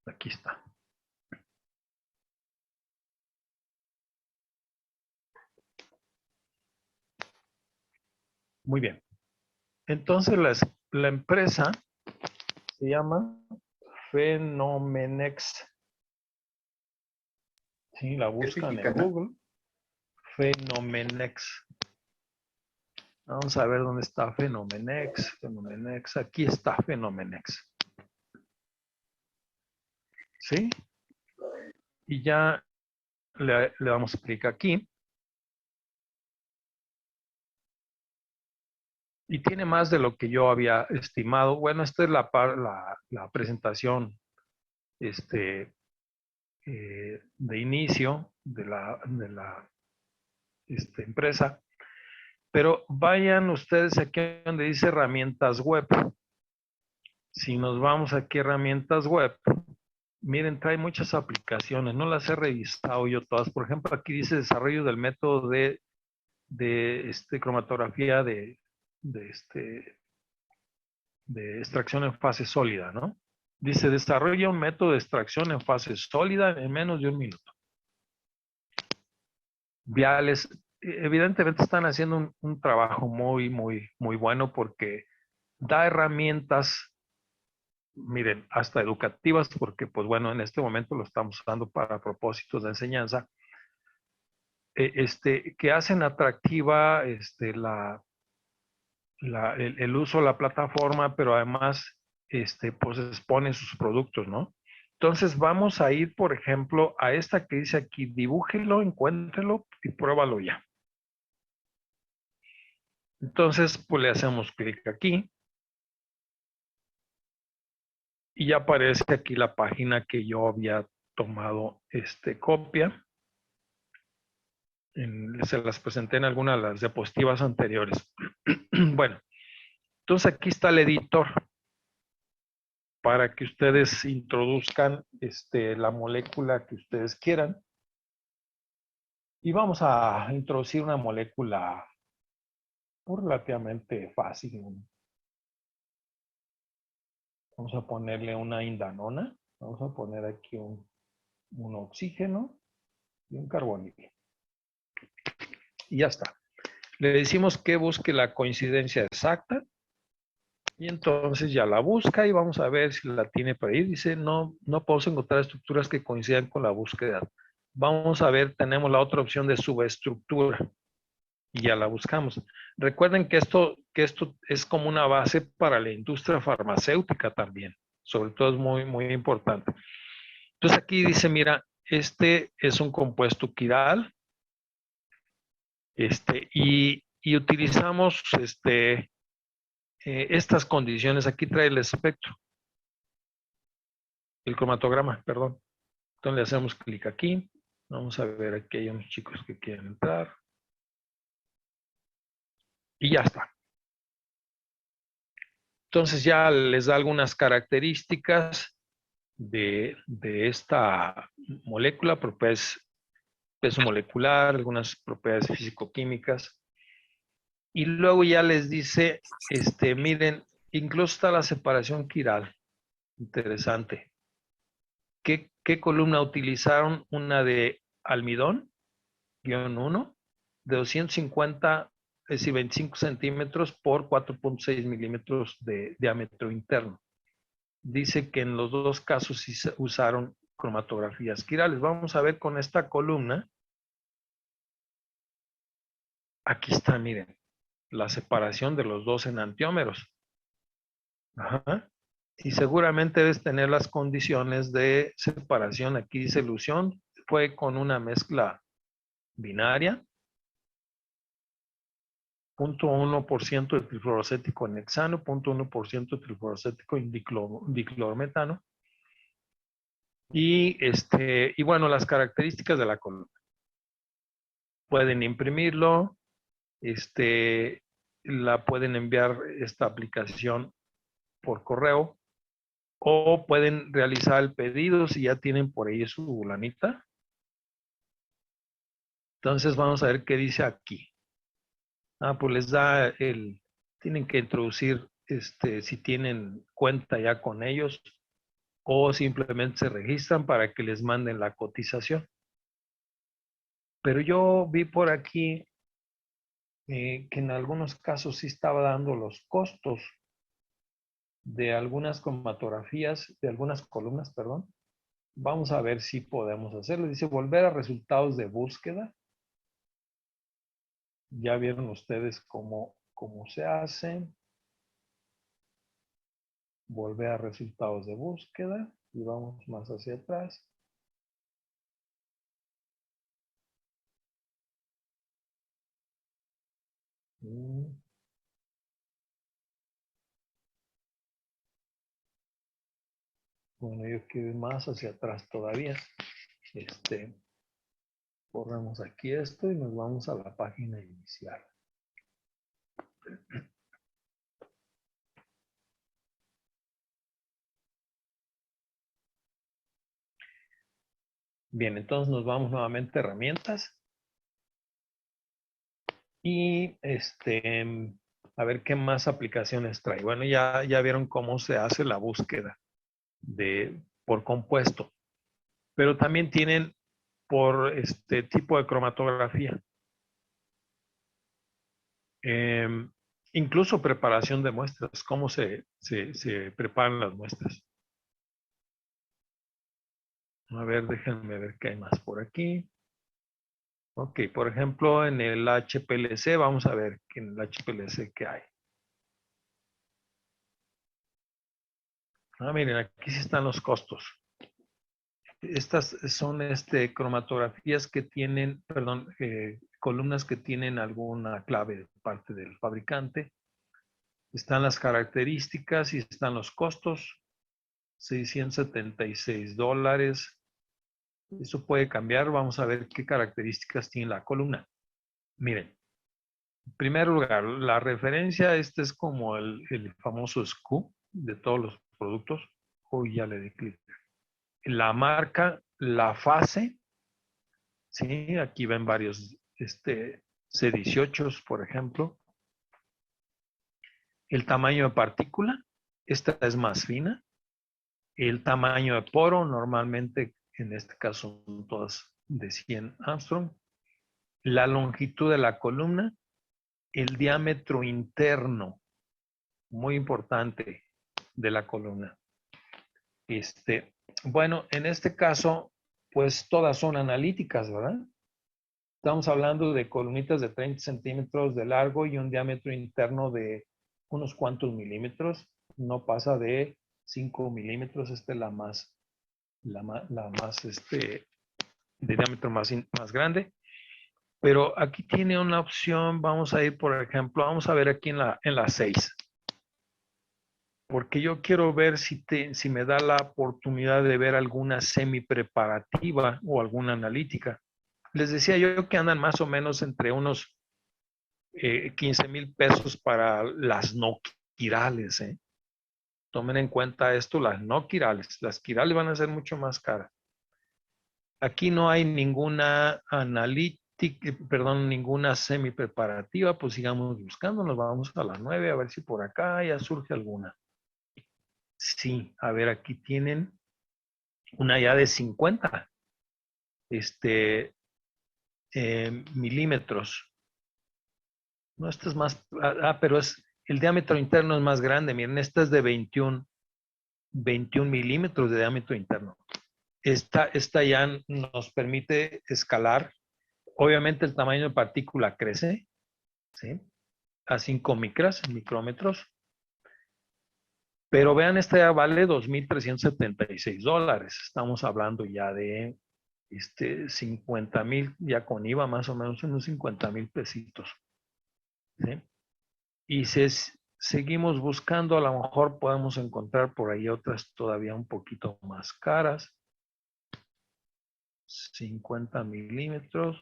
Aquí está. Muy bien. Entonces la empresa se llama Phenomenex. Sí, la ¿Qué buscan en significa, no? Google. Phenomenex. Vamos a ver dónde está Phenomenex. Phenomenex. Aquí está Phenomenex. ¿Sí? Y ya le damos clic aquí. Y tiene más de lo que yo había estimado. Bueno, esta es la presentación de inicio de la empresa. Pero vayan ustedes aquí donde dice herramientas web. Si nos vamos aquí a herramientas web, miren, trae muchas aplicaciones. No las he revisado yo todas. Por ejemplo, aquí dice desarrollo del método de cromatografía de extracción en fase sólida, ¿no? Dice, desarrolla un método de extracción en fase sólida en menos de 1 minuto. Viales, evidentemente están haciendo un trabajo muy, muy, muy bueno porque da herramientas, miren, hasta educativas, porque pues bueno, en este momento lo estamos usando para propósitos de enseñanza, que hacen atractiva el uso de la plataforma, pero además pues expone sus productos, ¿no? Entonces vamos a ir, por ejemplo, a esta que dice aquí, dibújelo, encuéntrelo y pruébalo ya. Entonces, pues le hacemos clic aquí y ya aparece aquí la página que yo había tomado copia. Se las presenté en algunas de las diapositivas anteriores. Bueno, entonces aquí está el editor para que ustedes introduzcan la molécula que ustedes quieran. Y vamos a introducir una molécula relativamente fácil. Vamos a ponerle una indanona. Vamos a poner aquí un oxígeno y un carbonil. Y ya está. Le decimos que busque la coincidencia exacta. Y entonces ya la busca y vamos a ver si la tiene por ahí. Dice, no, no podemos encontrar estructuras que coincidan con la búsqueda. Vamos a ver, tenemos la otra opción de subestructura. Y ya la buscamos. Recuerden que esto es como una base para la industria farmacéutica también. Sobre todo es muy, muy importante. Entonces aquí dice, mira, este es un compuesto quiral. Y utilizamos estas condiciones. Aquí trae el espectro, el cromatograma, perdón. Entonces le hacemos clic aquí. Vamos a ver, aquí hay unos chicos que quieren entrar. Y ya está. Entonces ya les da algunas características de esta molécula, propiedades peso molecular, algunas propiedades físico-químicas. Y luego ya les dice, miren, incluso está la separación quiral. Interesante. ¿Qué columna utilizaron? Una de almidón, guión 1, de 250, es decir, 25 centímetros por 4.6 milímetros de diámetro interno. Dice que en los dos casos sí se usaron cromatografías quirales. Vamos a ver con esta columna. Aquí está, miren, la separación de los dos enantiómeros. Ajá. Y seguramente debes tener las condiciones de separación. Aquí dice ilusión, fue con una mezcla binaria, 0.1% de trifluoracético en hexano, 0.1% de trifluoracético en diclormetano. Y bueno, las características de la columna. Pueden imprimirlo, la pueden enviar esta aplicación por correo o pueden realizar el pedido si ya tienen por ahí su lanita. Entonces vamos a ver qué dice aquí. Pues les da tienen que introducir, si tienen cuenta ya con ellos, o simplemente se registran para que les manden la cotización. Pero yo vi por aquí que en algunos casos sí estaba dando los costos de algunas cromatografías, de algunas columnas, perdón. Vamos a ver si podemos hacerlo. Dice volver a resultados de búsqueda. Ya vieron ustedes cómo se hace. Volver a resultados de búsqueda y vamos más hacia atrás. Bueno, yo quiero ir más hacia atrás todavía. Borramos aquí esto y nos vamos a la página inicial. Bien, entonces nos vamos nuevamente a herramientas. Y a ver qué más aplicaciones trae. Bueno, ya vieron cómo se hace la búsqueda por compuesto. Pero también tienen por este tipo de cromatografía. Incluso preparación de muestras, cómo se preparan las muestras. A ver, déjenme ver qué hay más por aquí. Ok, por ejemplo, en el HPLC, vamos a ver en el HPLC qué hay. Miren, aquí sí están los costos. Estas son cromatografías que tienen, perdón, columnas que tienen alguna clave de parte del fabricante. Están las características y están los costos. $676. Eso puede cambiar. Vamos a ver qué características tiene la columna. Miren, en primer lugar, la referencia, este es como el famoso SKU de todos los productos. Uy, ya le di clic. La marca, la fase, ¿sí? Aquí ven varios C18, por ejemplo. El tamaño de partícula, esta es más fina. El tamaño de poro, normalmente en este caso son todas de 100 Armstrong. La longitud de la columna, el diámetro interno, muy importante, de la columna. Bueno, en este caso, pues todas son analíticas, ¿verdad? Estamos hablando de columnitas de 30 centímetros de largo y un diámetro interno de unos cuantos milímetros. No pasa de 5 milímetros. Esta es la más, de diámetro más grande. Pero aquí tiene una opción. Vamos a ir, por ejemplo, vamos a ver aquí en la 6. Porque yo quiero ver si me da la oportunidad de ver alguna semi-preparativa o alguna analítica. Les decía yo que andan más o menos entre unos 15,000 pesos para las no quirales. Tomen en cuenta esto, las no quirales. Las quirales van a ser mucho más caras. Aquí no hay ninguna analítica, perdón, ninguna semi-preparativa. Pues sigamos buscando. Nos vamos a las 9 a ver si por acá ya surge alguna. Sí, a ver, aquí tienen una ya de 50 milímetros. No, esta es más, pero el diámetro interno es más grande. Miren, esta es de 21 milímetros de diámetro interno. Esta ya nos permite escalar. Obviamente el tamaño de partícula crece, ¿sí? A 5 micrómetros. Pero vean, esta ya vale $2,376. Estamos hablando ya de 50,000, ya con IVA más o menos unos 50,000 pesitos. ¿Sí? Y seguimos buscando, a lo mejor podemos encontrar por ahí otras todavía un poquito más caras. 50 milímetros.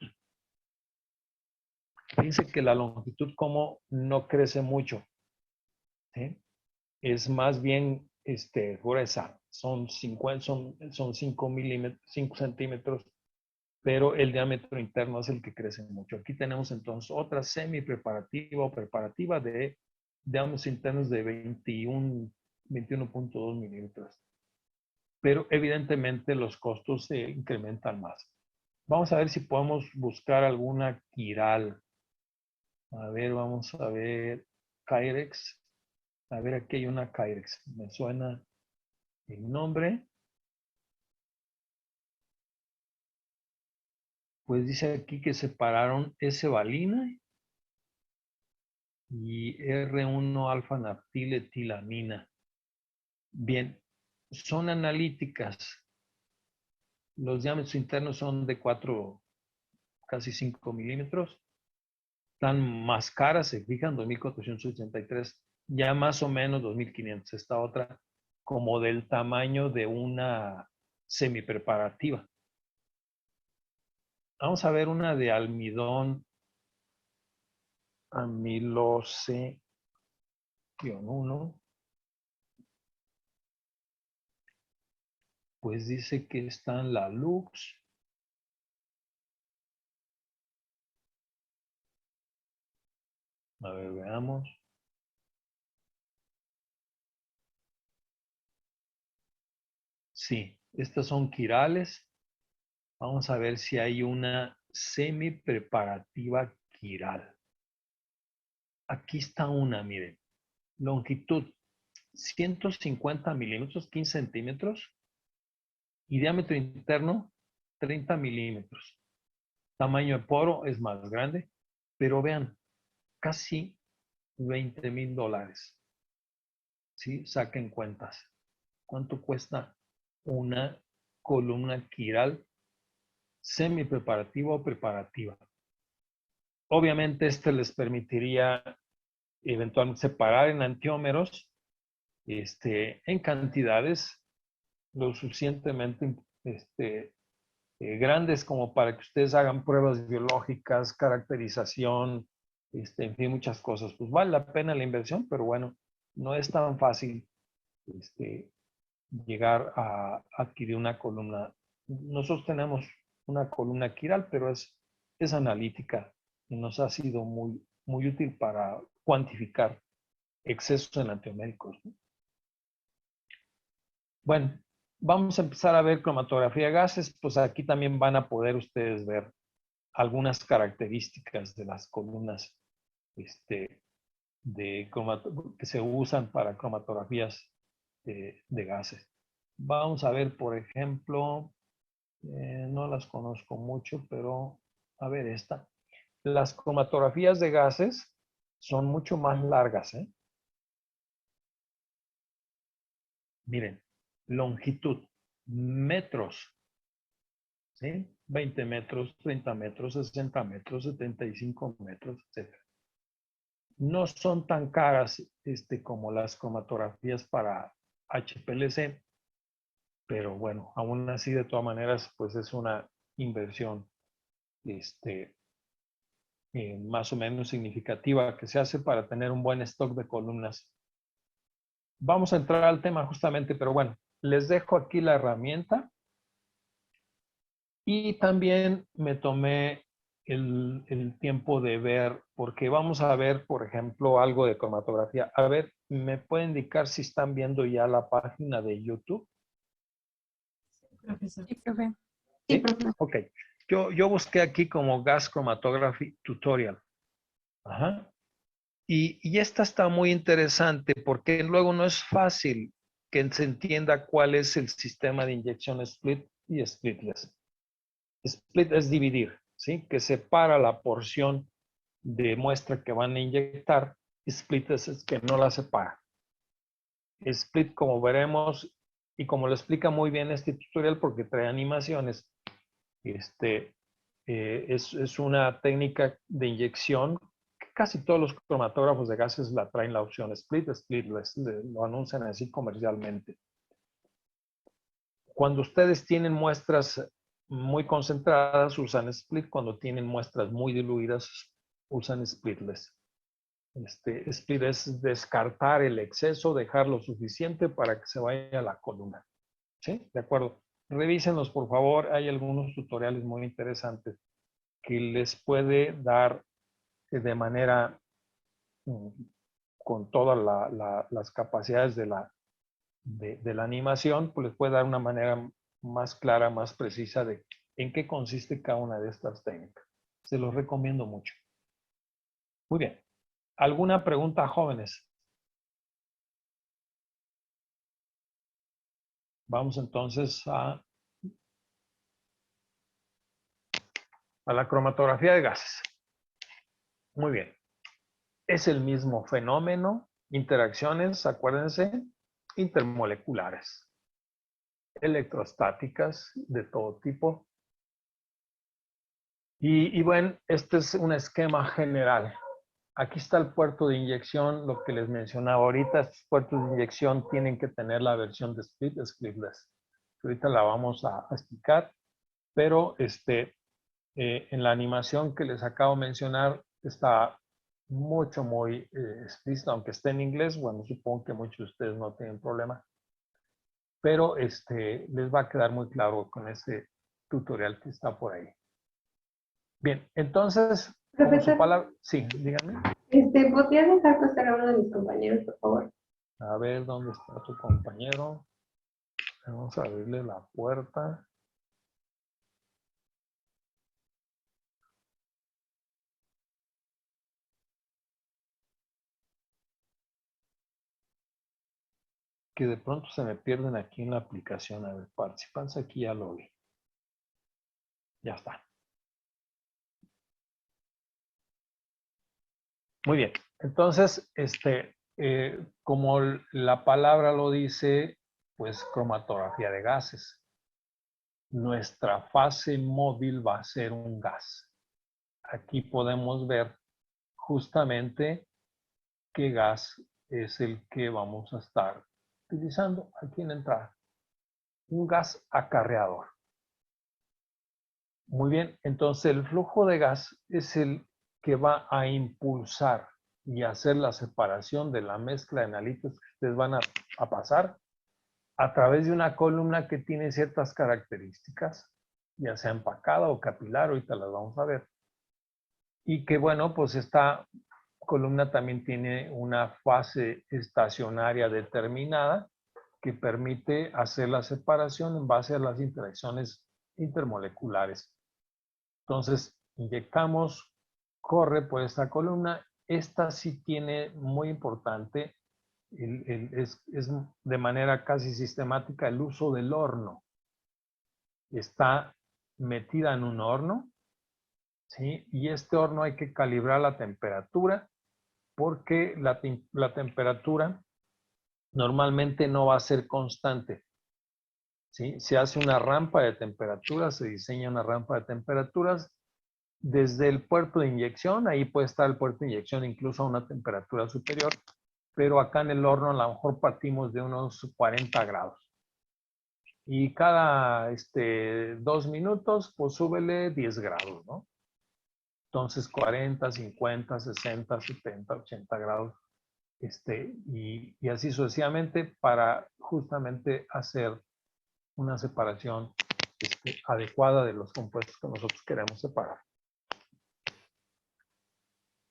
Fíjense que la longitud como no crece mucho. ¿Sí? Es más bien gruesa. Son 50, son 5 milímetros, 5 centímetros, pero el diámetro interno es el que crece mucho. Aquí tenemos entonces otra semi-preparativa o preparativa de diámetros internos de 21.2 milímetros. pero evidentemente los costos se incrementan más. Vamos a ver si podemos buscar alguna quiral. A ver, vamos a ver Kyrex. A ver, aquí hay una Kyrex. Me suena el nombre. Pues dice aquí que separaron S-valina y R1-alfa-naptiletilamina. Bien, son analíticas. Los diámetros internos son de 4, casi 5 milímetros. Están más caras, se fijan, 2.483. Ya más o menos 2.500. Esta otra como del tamaño de una semipreparativa. Vamos a ver una de almidón amilose-1. Pues dice que está en la Lux. A ver, veamos. Sí, estas son quirales. Vamos a ver si hay una semi-preparativa quiral. Aquí está una, miren. Longitud 150 milímetros, 15 centímetros. Y diámetro interno 30 milímetros. Tamaño de poro es más grande. Pero vean, casi $20,000. ¿Sí? Saquen cuentas. ¿Cuánto cuesta una columna quiral semi-preparativa o preparativa? Obviamente este les permitiría eventualmente separar en antiómeros en cantidades lo suficientemente grandes como para que ustedes hagan pruebas biológicas, caracterización, en fin, muchas cosas. Pues vale la pena la inversión, pero bueno, no es tan fácil llegar a adquirir una columna. Nosotros tenemos una columna quiral, pero es analítica y nos ha sido muy, muy útil para cuantificar excesos en antioméricos, ¿no? Bueno, vamos a empezar a ver cromatografía de gases. Pues aquí también van a poder ustedes ver algunas características de las columnas que se usan para cromatografías de gases. Vamos a ver, por ejemplo, no las conozco mucho, pero a ver esta. Las cromatografías de gases son mucho más largas, ¿eh? Miren, longitud, metros, ¿sí? 20 metros, 30 metros, 60 metros, 75 metros, etc. No son tan caras como las cromatografías para HPLC, pero bueno, aún así, de todas maneras, pues es una inversión más o menos significativa que se hace para tener un buen stock de columnas. Vamos a entrar al tema justamente, pero bueno, les dejo aquí la herramienta y también me tomé el tiempo de ver, porque vamos a ver, por ejemplo, algo de cromatografía. A ver, ¿me pueden indicar si están viendo ya la página de YouTube? Profesor. Sí, profe. Sí, ¿Sí? profe. Ok. Yo busqué aquí como Gas Chromatography Tutorial. Ajá. Y esta está muy interesante porque luego no es fácil que se entienda cuál es el sistema de inyección split y splitless. Split es dividir, ¿sí? Que separa la porción de muestra que van a inyectar. Split es que no la separa. Split, como veremos, y como lo explica muy bien este tutorial porque trae animaciones, es una técnica de inyección que casi todos los cromatógrafos de gases la traen la opción split, splitless, lo anuncian así comercialmente. Cuando ustedes tienen muestras muy concentradas, usan split. Cuando tienen muestras muy diluidas, usan splitless. Split es descartar el exceso, dejar lo suficiente para que se vaya a la columna. ¿Sí? De acuerdo. Revísenlos, por favor. Hay algunos tutoriales muy interesantes que les puede dar de manera con todas las capacidades de la de la animación, pues les puede dar una manera más clara, más precisa de en qué consiste cada una de estas técnicas. Se los recomiendo mucho. Muy bien. ¿Alguna pregunta, jóvenes? Vamos entonces a la cromatografía de gases. Muy bien. Es el mismo fenómeno, interacciones, acuérdense, intermoleculares, electrostáticas de todo tipo. Y bueno, este es un esquema general. Aquí está el puerto de inyección, lo que les mencionaba ahorita. Estos puertos de inyección tienen que tener la versión de split, splitless. Ahorita la vamos a explicar, pero en la animación que les acabo de mencionar está muy explícito, aunque esté en inglés. Bueno, supongo que muchos de ustedes no tienen problema, pero les va a quedar muy claro con ese tutorial que está por ahí. Bien, entonces, como su Profesor, palabra, sí, díganme. ¿podría dejar pasar a uno de mis compañeros, por favor? A ver, ¿dónde está tu compañero? Vamos a abrirle la puerta. Que de pronto se me pierden aquí en la aplicación. A ver, participantes, aquí ya lo vi. Ya está. Muy bien. Entonces, como la palabra lo dice, pues cromatografía de gases. Nuestra fase móvil va a ser un gas. Aquí podemos ver justamente qué gas es el que vamos a estar utilizando aquí en la entrada. Un gas acarreador. Muy bien, entonces el flujo de gas es el que va a impulsar y hacer la separación de la mezcla de analitos que ustedes van a pasar a través de una columna que tiene ciertas características, ya sea empacada o capilar, ahorita las vamos a ver. Y que bueno, pues esta columna también tiene una fase estacionaria determinada que permite hacer la separación en base a las interacciones intermoleculares. Entonces, inyectamos, corre por esta columna. Esta sí tiene, muy importante, es de manera casi sistemática el uso del horno. Está metida en un horno, ¿sí? Y este horno hay que calibrar la temperatura porque la temperatura normalmente no va a ser constante, ¿sí? Se hace una rampa de temperaturas, se diseña una rampa de temperaturas desde el puerto de inyección. Ahí puede estar el puerto de inyección incluso a una temperatura superior, pero acá en el horno a lo mejor partimos de unos 40 grados. Y cada 2 minutos, pues súbele 10 grados, ¿no? Entonces 40, 50, 60, 70, 80 grados. Y así sucesivamente para justamente hacer una separación adecuada de los compuestos que nosotros queremos separar.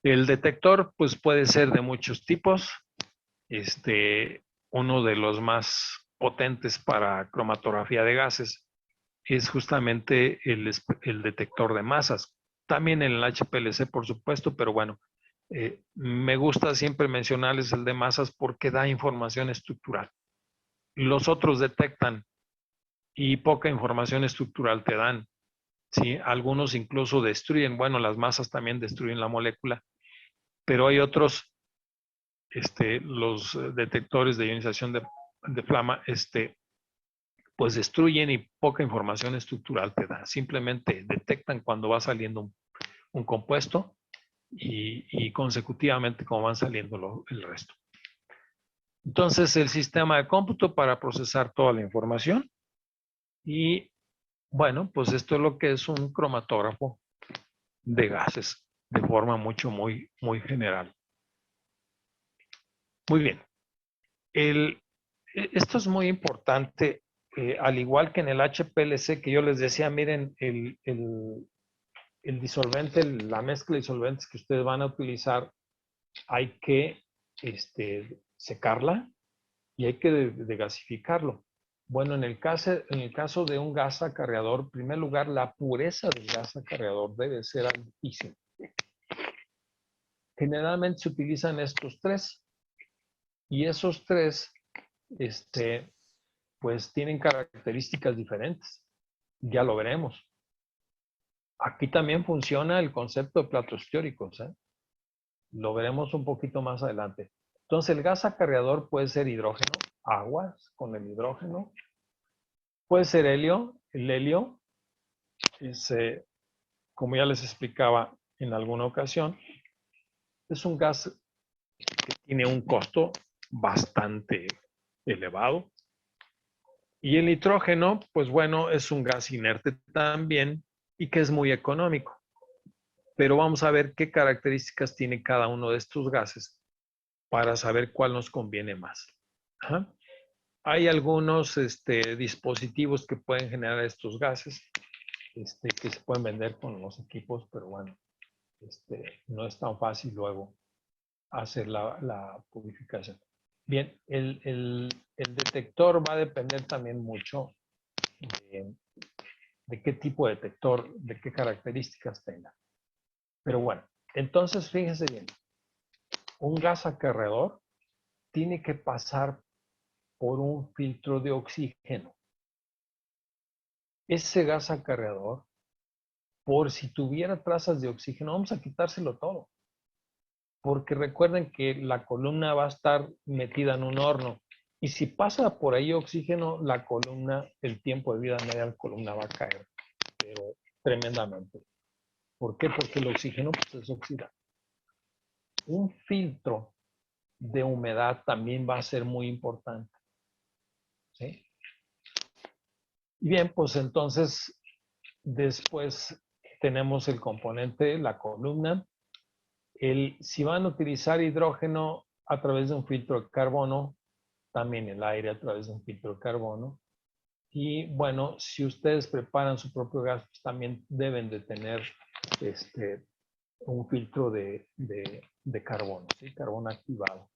El detector, pues puede ser de muchos tipos. Uno de los más potentes para cromatografía de gases es justamente el detector de masas. También en el HPLC, por supuesto, pero bueno, me gusta siempre mencionarles el de masas porque da información estructural. Los otros detectan y poca información estructural te dan, ¿sí? Algunos incluso destruyen, bueno, las masas también destruyen la molécula, pero hay otros, los detectores de ionización de flama, pues destruyen y poca información estructural te da. Simplemente detectan cuando va saliendo un compuesto y consecutivamente cómo van saliendo el resto. Entonces, el sistema de cómputo para procesar toda la información y, bueno, pues esto es lo que es un cromatógrafo de gases de forma muy general. Muy bien. Esto es muy importante, al igual que en el HPLC que yo les decía, miren, el disolvente, la mezcla de disolventes que ustedes van a utilizar, hay que secarla y hay que degasificarlo. Bueno, en el caso de un gas acarreador, en primer lugar, la pureza del gas acarreador debe ser altísima. Generalmente se utilizan estos tres, y esos tres, pues tienen características diferentes. Ya lo veremos. Aquí también funciona el concepto de platos teóricos, ¿eh? Lo veremos un poquito más adelante. Entonces, el gas acarreador puede ser hidrógeno, aguas con el hidrógeno. Puede ser helio. El helio es, como ya les explicaba en alguna ocasión, es un gas que tiene un costo bastante elevado. Y el nitrógeno, pues bueno, es un gas inerte también y que es muy económico. Pero vamos a ver qué características tiene cada uno de estos gases para saber cuál nos conviene más. Ajá. Hay algunos dispositivos que pueden generar estos gases, que se pueden vender con los equipos, pero bueno, no es tan fácil luego hacer la purificación. Bien, el detector va a depender también mucho de qué tipo de detector, de qué características tenga. Pero bueno, entonces fíjense bien, un gas acarreador tiene que pasar por un filtro de oxígeno. Ese gas acarreador, por si tuviera trazas de oxígeno, vamos a quitárselo todo. Porque recuerden que la columna va a estar metida en un horno. Y si pasa por ahí oxígeno, la columna, el tiempo de vida media de la columna va a caer, pero tremendamente. ¿Por qué? Porque el oxígeno pues, es oxidante. Un filtro de humedad también va a ser muy importante. ¿Sí? Y bien, pues entonces, después tenemos el componente, la columna. Si van a utilizar hidrógeno a través de un filtro de carbono, también el aire a través de un filtro de carbono. Y bueno, si ustedes preparan su propio gas, pues también deben de tener un filtro de carbono, ¿sí? Carbono activado.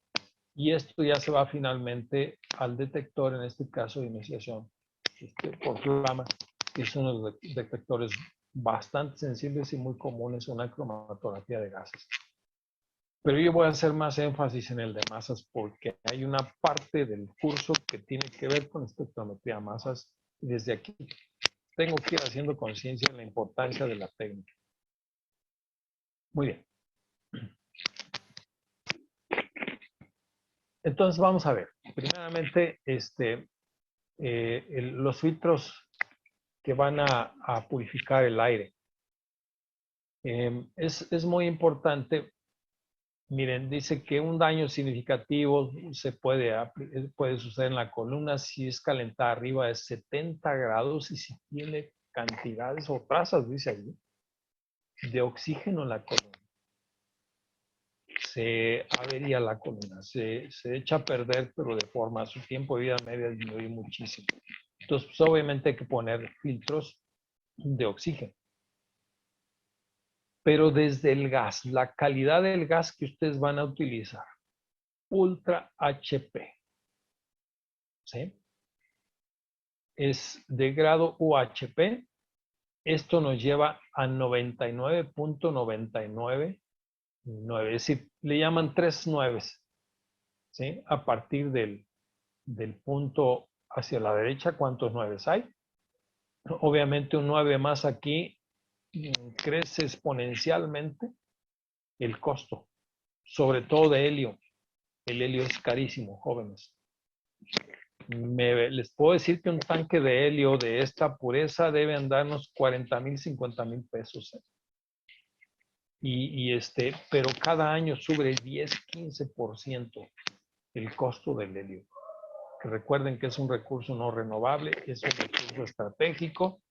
Y esto ya se va finalmente al detector, en este caso de iniciación por flama, que es uno de los detectores bastante sensibles y muy comunes en una cromatografía de gases. Pero yo voy a hacer más énfasis en el de masas porque hay una parte del curso que tiene que ver con espectrometría de masas. Y desde aquí tengo que ir haciendo conciencia de la importancia de la técnica. Muy bien. Entonces vamos a ver. Primeramente, los filtros que van a purificar el aire. Es muy importante. Miren, dice que un daño significativo puede suceder en la columna si es calentada arriba de 70 grados y si tiene cantidades o trazas, dice ahí, de oxígeno en la columna. Se avería la columna, se echa a perder, pero de forma, su tiempo de vida media disminuye muchísimo. Entonces, pues, obviamente hay que poner filtros de oxígeno. Pero desde el gas, la calidad del gas que ustedes van a utilizar, Ultra HP, ¿sí? Es de grado UHP. Esto nos lleva a 99.99, es decir, le llaman 3 nueves, ¿sí? A partir del punto hacia la derecha, ¿cuántos nueves hay? Obviamente un 9 más aquí crece exponencialmente el costo, sobre todo de helio. El helio es carísimo, jóvenes. Les puedo decir que un tanque de helio de esta pureza debe andarnos 40,000, 50,000 pesos. Pero cada año sube 10, 15% el costo del helio. Que recuerden que es un recurso no renovable, es un recurso estratégico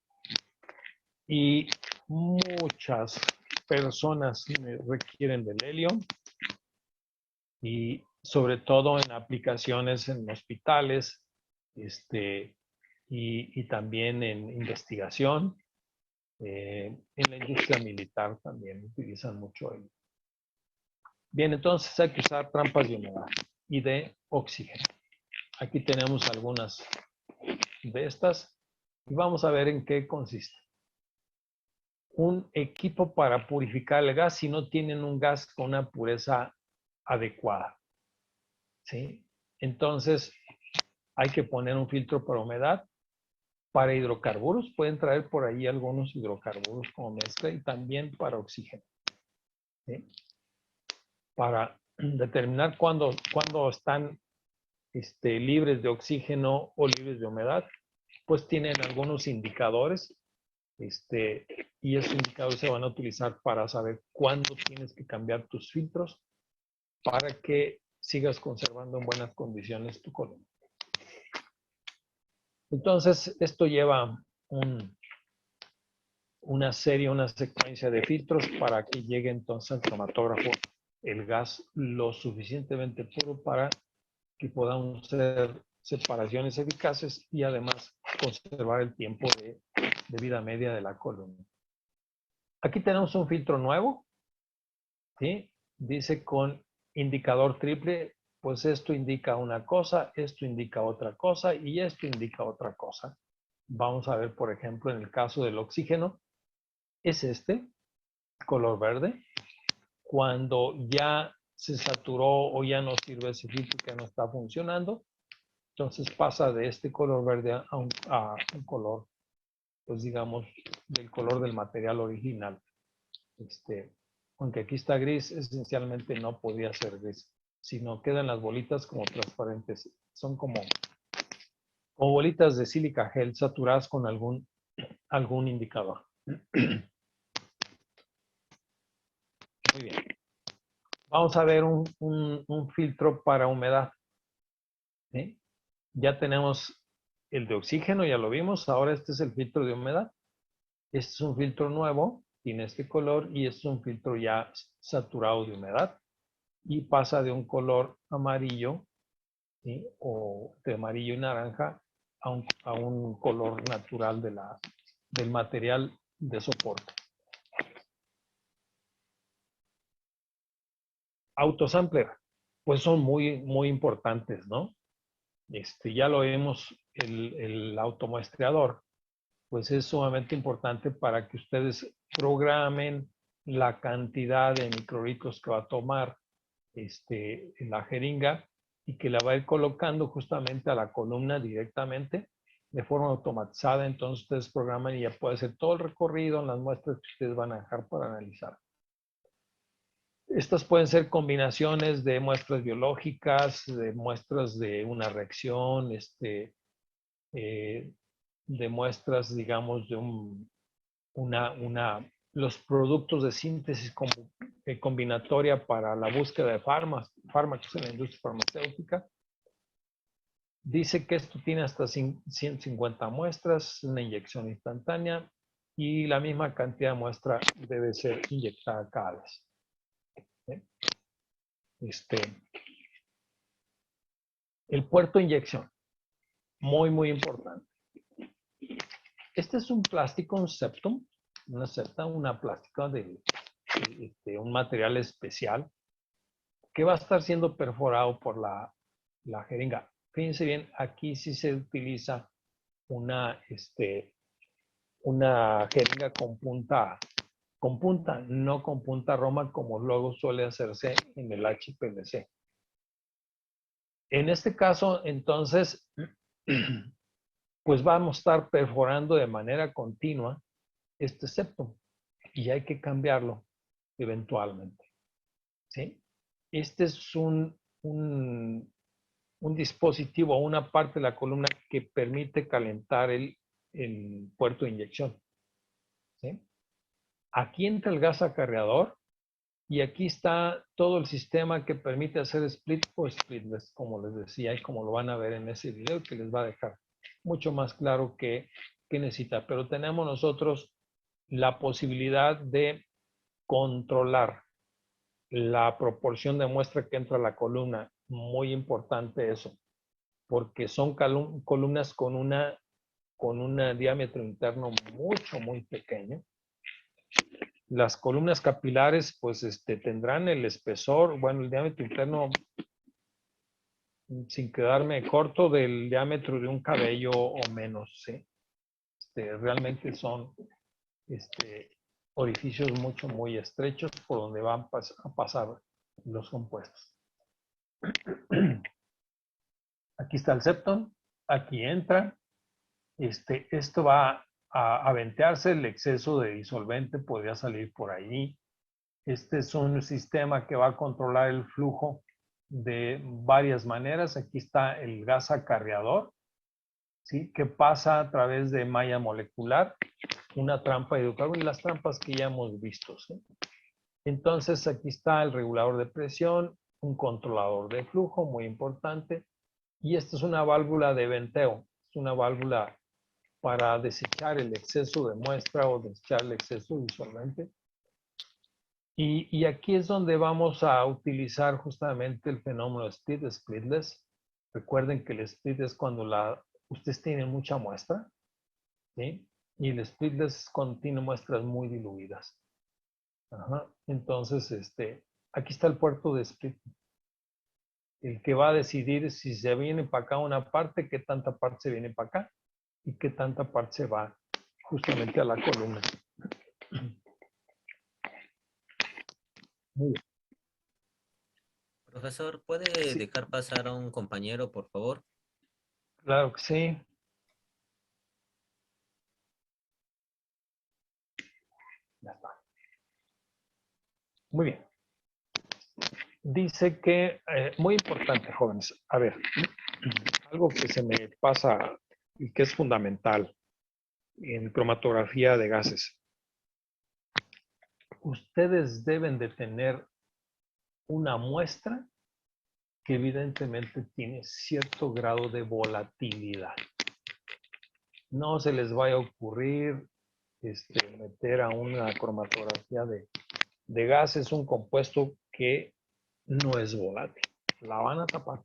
y muchas personas requieren del helio y sobre todo en aplicaciones en hospitales y también en investigación. En la industria militar también utilizan mucho helio. Bien, entonces hay que usar trampas de humedad y de oxígeno. Aquí tenemos algunas de estas y vamos a ver en qué consiste. Un equipo para purificar el gas si no tienen un gas con una pureza adecuada, ¿sí? Entonces, hay que poner un filtro para humedad. Para hidrocarburos, pueden traer por ahí algunos hidrocarburos como mezcla y también para oxígeno, ¿sí? Para determinar cuándo están libres de oxígeno o libres de humedad, pues tienen algunos indicadores, y esos indicadores se van a utilizar para saber cuándo tienes que cambiar tus filtros para que sigas conservando en buenas condiciones tu columna. Entonces, esto lleva una secuencia de filtros para que llegue entonces al cromatógrafo el gas lo suficientemente puro para que podamos hacer separaciones eficaces y además conservar el tiempo de vida media de la columna. Aquí tenemos un filtro nuevo, ¿sí? Dice con indicador triple, pues esto indica una cosa, esto indica otra cosa y esto indica otra cosa. Vamos a ver, por ejemplo, en el caso del oxígeno, es color verde. Cuando ya se saturó o ya no sirve ese filtro que no está funcionando, entonces pasa de este color verde a un color, pues digamos, del color del material original. Aunque aquí está gris, esencialmente no podría ser gris, sino quedan las bolitas como transparentes. Son como bolitas de sílica gel saturadas con algún indicador. Muy bien. Vamos a ver un filtro para humedad, ¿sí? Ya tenemos el de oxígeno, ya lo vimos. Ahora este es el filtro de humedad. Este es un filtro nuevo, tiene este color y este es un filtro ya saturado de humedad y pasa de un color amarillo, ¿sí? O de amarillo y naranja a un color natural del material de soporte. Autosampler, pues son muy, muy importantes, ¿no? Ya lo vemos, el automuestreador, pues es sumamente importante para que ustedes programen la cantidad de microlitros que va a tomar la jeringa y que la va a ir colocando justamente a la columna directamente de forma automatizada. Entonces ustedes programan y ya puede hacer todo el recorrido en las muestras que ustedes van a dejar para analizar. Estas pueden ser combinaciones de muestras biológicas, de muestras de una reacción, de muestras, digamos, de los productos de síntesis combinatoria para la búsqueda de fármacos en la industria farmacéutica. Dice que esto tiene hasta 150 muestras, una inyección instantánea y la misma cantidad de muestra debe ser inyectada cada vez. El puerto de inyección, muy, muy importante. Este es un plástico, un septum, una plástica de un material especial que va a estar siendo perforado por la jeringa. Fíjense bien, aquí sí se utiliza una jeringa con punta, no con punta roma como luego suele hacerse en el HPLC. En este caso, entonces, pues vamos a estar perforando de manera continua este septum y hay que cambiarlo eventualmente, ¿sí? Este es un dispositivo, una parte de la columna que permite calentar el puerto de inyección, ¿sí? Aquí entra el gas acarreador y aquí está todo el sistema que permite hacer split o splitless, como les decía y como lo van a ver en ese video que les va a dejar mucho más claro qué necesita. Pero tenemos nosotros la posibilidad de controlar la proporción de muestra que entra a la columna. Muy importante eso, porque son columnas con un diámetro interno muy pequeño. Las columnas capilares, pues tendrán el espesor, bueno, el diámetro interno sin quedarme corto del diámetro de un cabello o menos, ¿sí? Realmente son orificios muy estrechos por donde van a pasar los compuestos. Aquí está el septum, aquí entra, esto va a ventearse, el exceso de disolvente podría salir por ahí. Este es un sistema que va a controlar el flujo de varias maneras. Aquí está el gas acarreador, ¿sí? Que pasa a través de malla molecular, una trampa de hidrocarburo y las trampas que ya hemos visto, ¿sí? Entonces aquí está el regulador de presión, un controlador de flujo muy importante, y esta es una válvula de venteo, es una válvula para desechar el exceso de muestra o desechar el exceso de disolvente. Y aquí es donde vamos a utilizar justamente el fenómeno split, splitless. Recuerden que el split es cuando ustedes tienen mucha muestra, ¿sí? Y el splitless es cuando tiene muestras muy diluidas. Ajá. Entonces, aquí está el puerto de split. El que va a decidir si se viene para acá una parte, qué tanta parte se viene para acá y qué tanta parte se va justamente a la columna. Muy bien. Profesor, ¿puede Sí, dejar pasar a un compañero, por favor? claro que sí. Ya está. Muy bien. Dice que, muy importante, jóvenes, a ver, algo que se me pasa y que es fundamental en cromatografía de gases. Ustedes deben de tener una muestra que evidentemente tiene cierto grado de volatilidad. No se les vaya a ocurrir meter a una cromatografía de gases un compuesto que no es volátil. La van a tapar.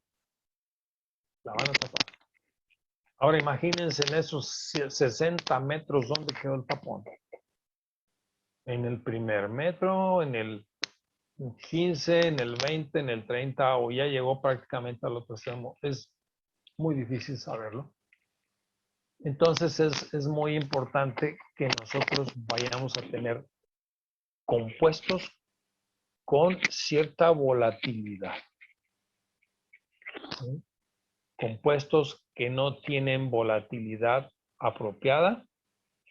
La van a tapar. Ahora imagínense en esos 60 metros dónde quedó el tapón. En el primer metro, en el 15, en el 20, en el 30 o ya llegó prácticamente al otro extremo. Es muy difícil saberlo. Entonces es muy importante que nosotros vayamos a tener compuestos con cierta volatilidad. ¿Sí? Compuestos que no tienen volatilidad apropiada,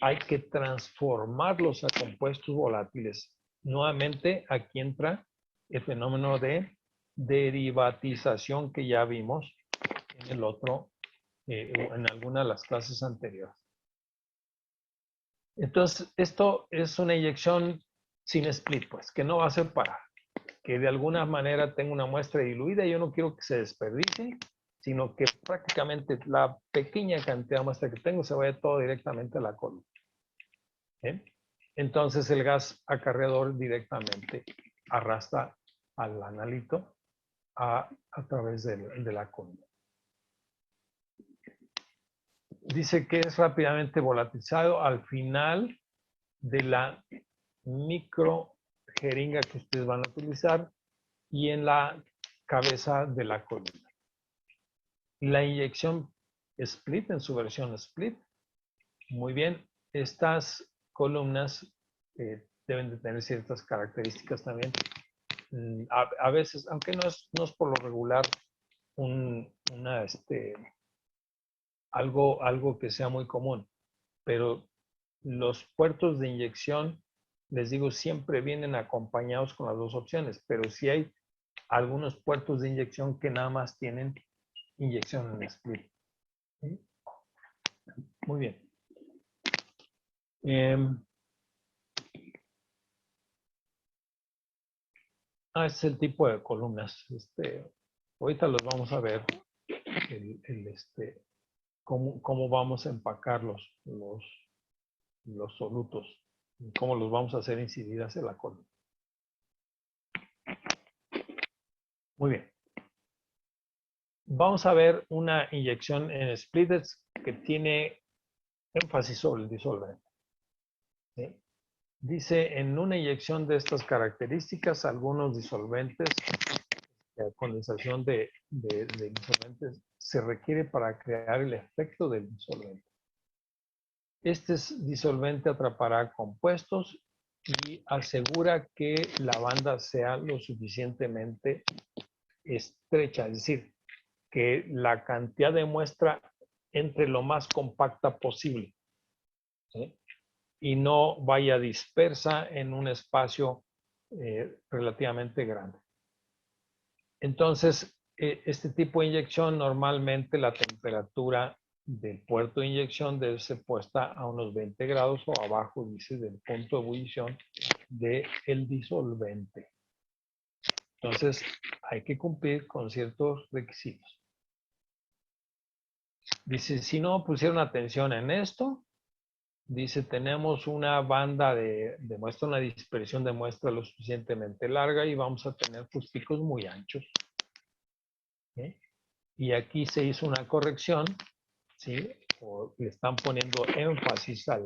hay que transformarlos a compuestos volátiles. Nuevamente, aquí entra el fenómeno de derivatización que ya vimos en el otro, en alguna de las clases anteriores. Entonces, esto es una inyección sin split, pues, que no va a separar, que de alguna manera tenga una muestra diluida y yo no quiero que se desperdicie, sino que prácticamente la pequeña cantidad de muestra que tengo se vaya todo directamente a la columna. ¿Bien? Entonces el gas acarreador directamente arrastra al analito a través de la columna. Dice que es rápidamente volatilizado al final de la micro jeringa que ustedes van a utilizar y en la cabeza de la columna. La inyección split, en su versión split, muy bien, estas columnas deben de tener ciertas características también. A veces, aunque no es por lo regular algo que sea muy común, pero los puertos de inyección, les digo, siempre vienen acompañados con las dos opciones, pero sí hay algunos puertos de inyección que nada más tienen inyección en split. ¿Sí? Muy bien. Este es el tipo de columnas. Ahorita los vamos a ver cómo vamos a empacar los solutos, cómo los vamos a hacer incidir hacia la columna. Muy bien. Vamos a ver una inyección en splitters que tiene énfasis sobre el disolvente. ¿Sí? Dice, en una inyección de estas características, algunos disolventes condensación de disolventes se requiere para crear el efecto del disolvente. Este disolvente atrapará compuestos y asegura que la banda sea lo suficientemente estrecha, es decir, que la cantidad de muestra entre lo más compacta posible, ¿sí? Y no vaya dispersa en un espacio relativamente grande. Entonces, este tipo de inyección, normalmente la temperatura del puerto de inyección debe ser puesta a unos 20 grados o abajo, dice, del punto de ebullición del disolvente. Entonces, hay que cumplir con ciertos requisitos. Dice, si no pusieron atención en esto, dice, tenemos una banda de muestra, una dispersión de muestra lo suficientemente larga y vamos a tener pues, picos muy anchos. ¿Sí? Y aquí se hizo una corrección, ¿sí? O le están poniendo énfasis a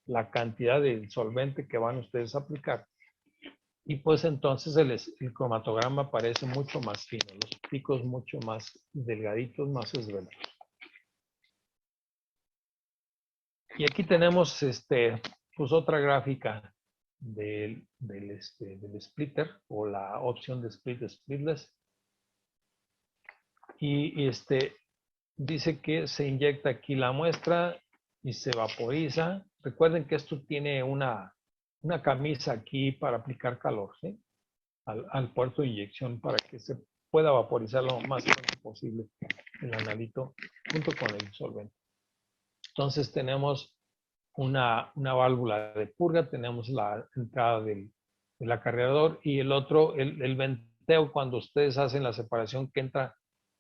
la cantidad de solvente que van ustedes a aplicar. Y pues entonces el cromatograma parece mucho más fino, los picos mucho más delgaditos, más esbeltos. Y aquí tenemos pues otra gráfica del splitter o la opción de split splitless. Y dice que se inyecta aquí la muestra y se vaporiza. Recuerden que esto tiene una camisa aquí para aplicar calor, ¿sí? Al puerto de inyección para que se pueda vaporizar lo más pronto posible el analito junto con el disolvente. Entonces tenemos una válvula de purga, tenemos la entrada del acarreador y el otro, el venteo, cuando ustedes hacen la separación que entra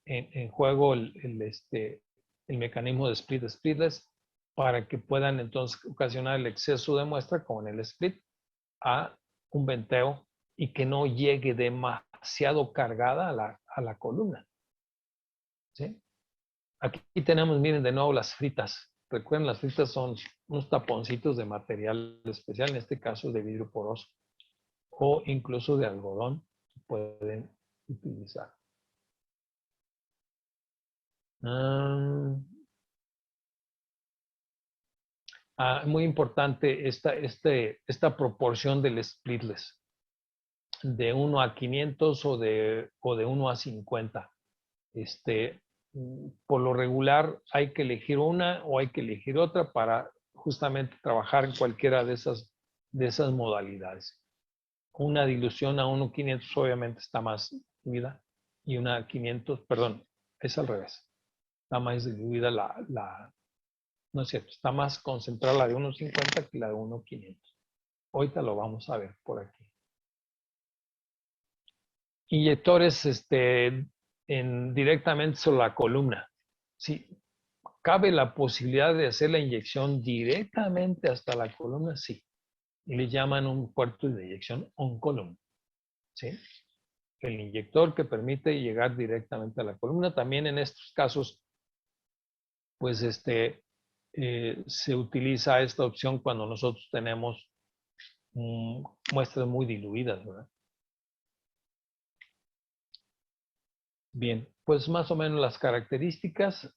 en juego el mecanismo de split splitless para que puedan entonces ocasionar el exceso de muestra con el split a un venteo y que no llegue demasiado cargada a la columna. ¿Sí? Aquí tenemos, miren de nuevo las fritas. Recuerden, las fritas son unos taponcitos de material especial, en este caso de vidrio poroso o incluso de algodón que pueden utilizar. Muy importante esta proporción del splitless, de 1 a 500 o de 1 a 50. Por lo regular hay que elegir una o hay que elegir otra para justamente trabajar en cualquiera de esas modalidades. Una dilución a 1,500 obviamente está más diluida y una 500, perdón, es al revés. Está más diluida no es cierto, está más concentrada la de 1,50 que la de 1,500. Ahorita lo vamos a ver por aquí. Inyectores directamente sobre la columna. Sí, ¿cabe la posibilidad de hacer la inyección directamente hasta la columna? Sí. Le llaman un puerto de inyección on-column. ¿Sí? El inyector que permite llegar directamente a la columna. También en estos casos, pues se utiliza esta opción cuando nosotros tenemos muestras muy diluidas, ¿verdad? Bien, pues más o menos las características.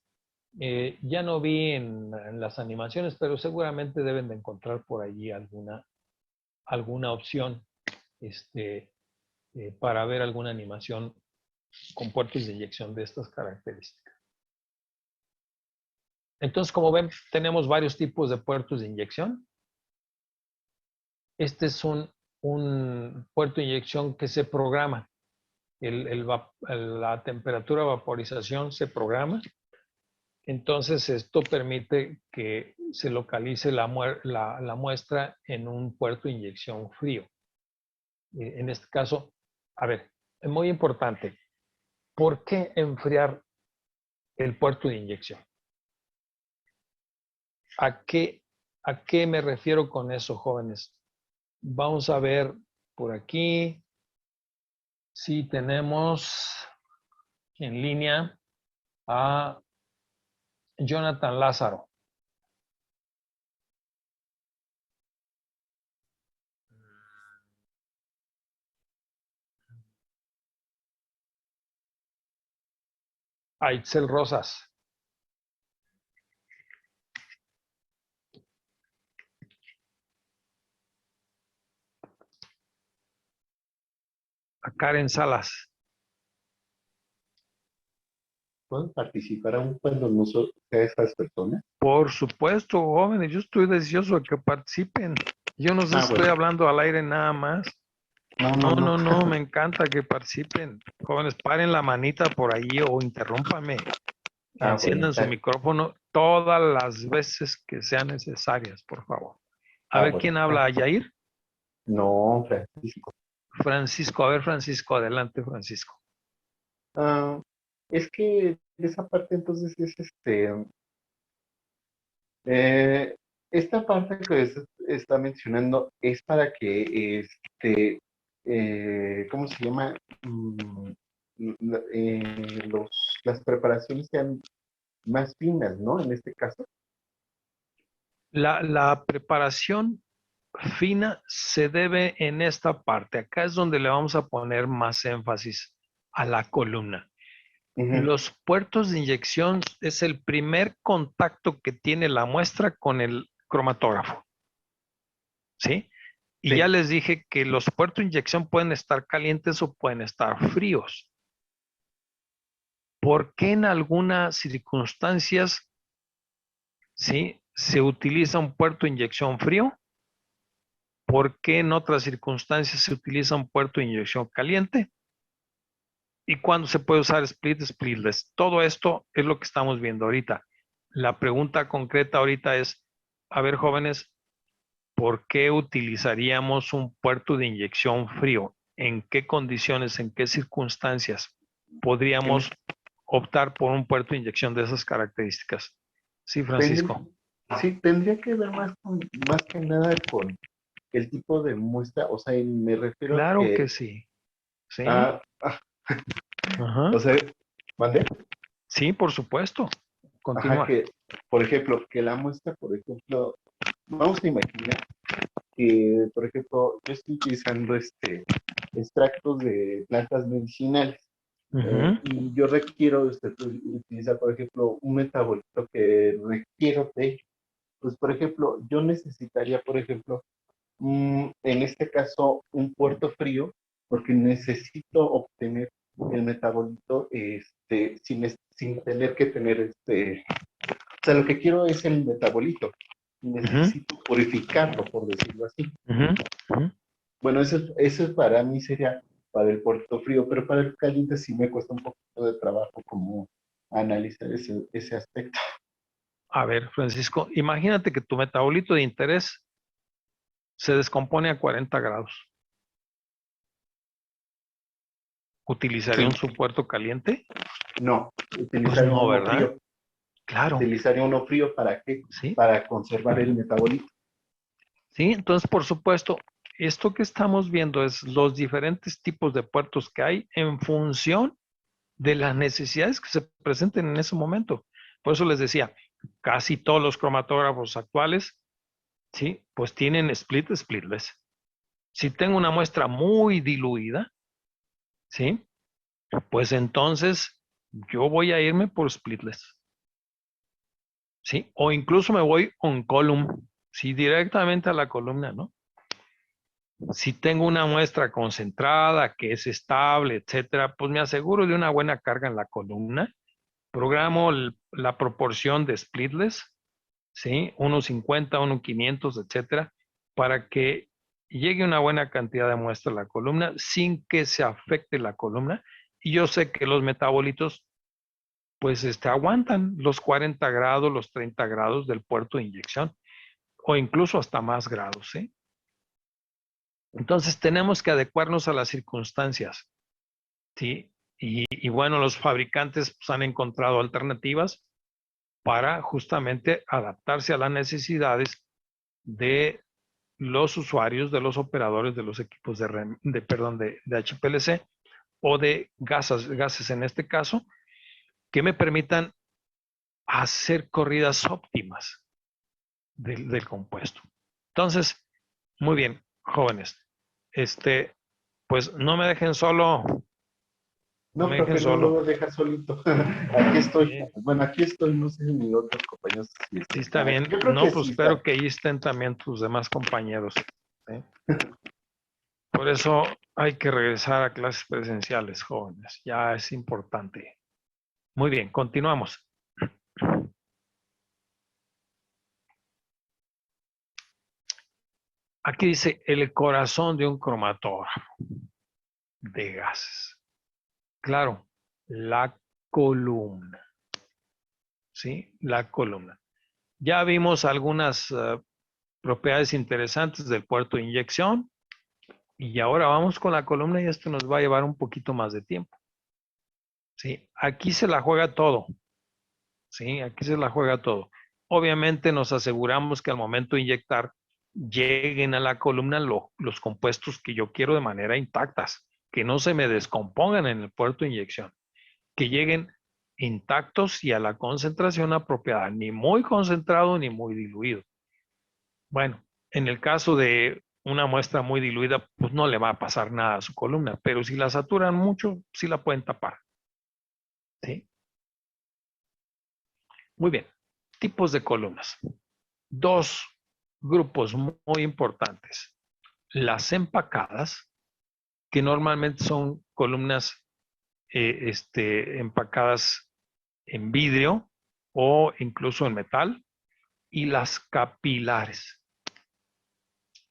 Ya no vi en las animaciones, pero seguramente deben de encontrar por allí alguna opción para ver alguna animación con puertos de inyección de estas características. Entonces, como ven, tenemos varios tipos de puertos de inyección. Este es un puerto de inyección que se programa. La temperatura de vaporización se programa. Entonces, esto permite que se localice la muestra en un puerto de inyección frío. En este caso, a ver, es muy importante. ¿Por qué enfriar el puerto de inyección? ¿A qué me refiero con eso, jóvenes? Vamos a ver por aquí si tenemos en línea a Jonathan Lázaro. Aitzel Rosas. A Karen Salas. ¿Pueden participar aún cuando no son esas personas? Por supuesto, jóvenes, yo estoy deseoso de que participen. Yo no sé si estoy Bueno. hablando al aire nada más. No, me encanta que participen. Jóvenes, paren la manita por ahí o interrúmpame. Bueno, Enciendan su micrófono todas las veces que sean necesarias, por favor. A ver, bueno, ¿quién habla? ¿Yair? No, Francisco. Francisco, a ver, Francisco, adelante, Francisco. Ah, es que esa parte entonces es esta parte que está mencionando es para que ¿cómo se llama? Las preparaciones sean más finas, ¿no? En este caso. La preparación fina se debe en esta parte. Acá es donde le vamos a poner más énfasis a la columna. Ujú. Los puertos de inyección es el primer contacto que tiene la muestra con el cromatógrafo. ¿Sí? Y Sí. ya les dije que los puertos de inyección pueden estar calientes o pueden estar fríos. ¿Por qué en algunas circunstancias, sí, se utiliza un puerto de inyección frío? ¿Por qué en otras circunstancias se utiliza un puerto de inyección caliente? ¿Y cuándo se puede usar split, splitless? Todo esto es lo que estamos viendo ahorita. La pregunta concreta ahorita es, a ver, jóvenes, ¿por qué utilizaríamos un puerto de inyección frío? ¿En qué condiciones, en qué circunstancias podríamos optar por un puerto de inyección de esas características? Sí, Francisco. Sí, tendría que ver más que nada con el tipo de muestra, o sea, me refiero a Claro que que, sí. Sí. ah, Ajá. o sea, ¿mande? Sí, por supuesto. Ajá, Continúa. que, por ejemplo, que la muestra, por ejemplo, vamos a imaginar que, por ejemplo, yo estoy utilizando extractos de plantas medicinales y yo requiero utilizar, por ejemplo, un metabolito que requiero de ello. Pues, por ejemplo, yo necesitaría, por ejemplo, en este caso, un puerto frío, porque necesito obtener el metabolito sin tener que tener o sea, lo que quiero es el metabolito y necesito purificarlo, por decirlo así. Bueno, eso para mí sería para el puerto frío, pero para el caliente sí me cuesta un poquito de trabajo como analizar ese aspecto. A ver, Francisco, imagínate que tu metabolito de interés se descompone a 40 grados. ¿Utilizaría Sí, un subpuerto caliente? no, Pues utilizaría no, uno ¿verdad? frío. Claro, Utilizaría uno frío ¿para qué? sí. Para conservar el metabolito. Sí, entonces, por supuesto, esto que estamos viendo es los diferentes tipos de puertos que hay en función de las necesidades que se presenten en ese momento. Por eso les decía, casi todos los cromatógrafos actuales, sí, pues tienen split, splitless. Si tengo una muestra muy diluida, sí, pues entonces yo voy a irme por splitless, sí, o incluso me voy on column, sí, directamente a la columna, ¿no? Si tengo una muestra concentrada, que es estable, etcétera, pues me aseguro de una buena carga en la columna. Programo la proporción de splitless, ¿sí? 1.50, 1.500, etcétera, para que llegue una buena cantidad de muestra a la columna sin que se afecte la columna. Y yo sé que los metabolitos, pues, aguantan los 40 grados, los 30 grados del puerto de inyección, o incluso hasta más grados, ¿sí? Entonces tenemos que adecuarnos a las circunstancias, ¿sí? Y bueno, los fabricantes pues, han encontrado alternativas para justamente adaptarse a las necesidades de los usuarios, de los operadores de los equipos de HPLC o de gases en este caso, que me permitan hacer corridas óptimas del compuesto. Entonces, muy bien, jóvenes, pues no me dejen solo No, me dejen profe, no solo. lo deja solito. Aquí estoy. Sí, Bueno, aquí estoy, no sé si mis otros compañeros sí sí están. está bien. Yo creo No, que pues sí espero están. que ahí estén también tus demás compañeros. ¿Sí? Por eso hay que regresar a clases presenciales, jóvenes. Ya es importante. Muy bien, continuamos. Aquí dice el corazón de un cromatógrafo de gases. Claro, la columna. ¿Sí? La columna. Ya vimos algunas propiedades interesantes del puerto de inyección y ahora vamos con la columna y esto nos va a llevar un poquito más de tiempo. ¿Sí? Aquí se la juega todo. ¿Sí? Aquí se la juega todo. Obviamente nos aseguramos que al momento de inyectar lleguen a la columna los compuestos que yo quiero de manera intactas, que no se me descompongan en el puerto de inyección, que lleguen intactos y a la concentración apropiada, ni muy concentrado ni muy diluido. Bueno, en el caso de una muestra muy diluida, pues no le va a pasar nada a su columna, pero si la saturan mucho, sí la pueden tapar. ¿Sí? Muy bien. Tipos de columnas. Dos grupos muy importantes. Las empacadas, que normalmente son columnas empacadas en vidrio o incluso en metal, y las capilares.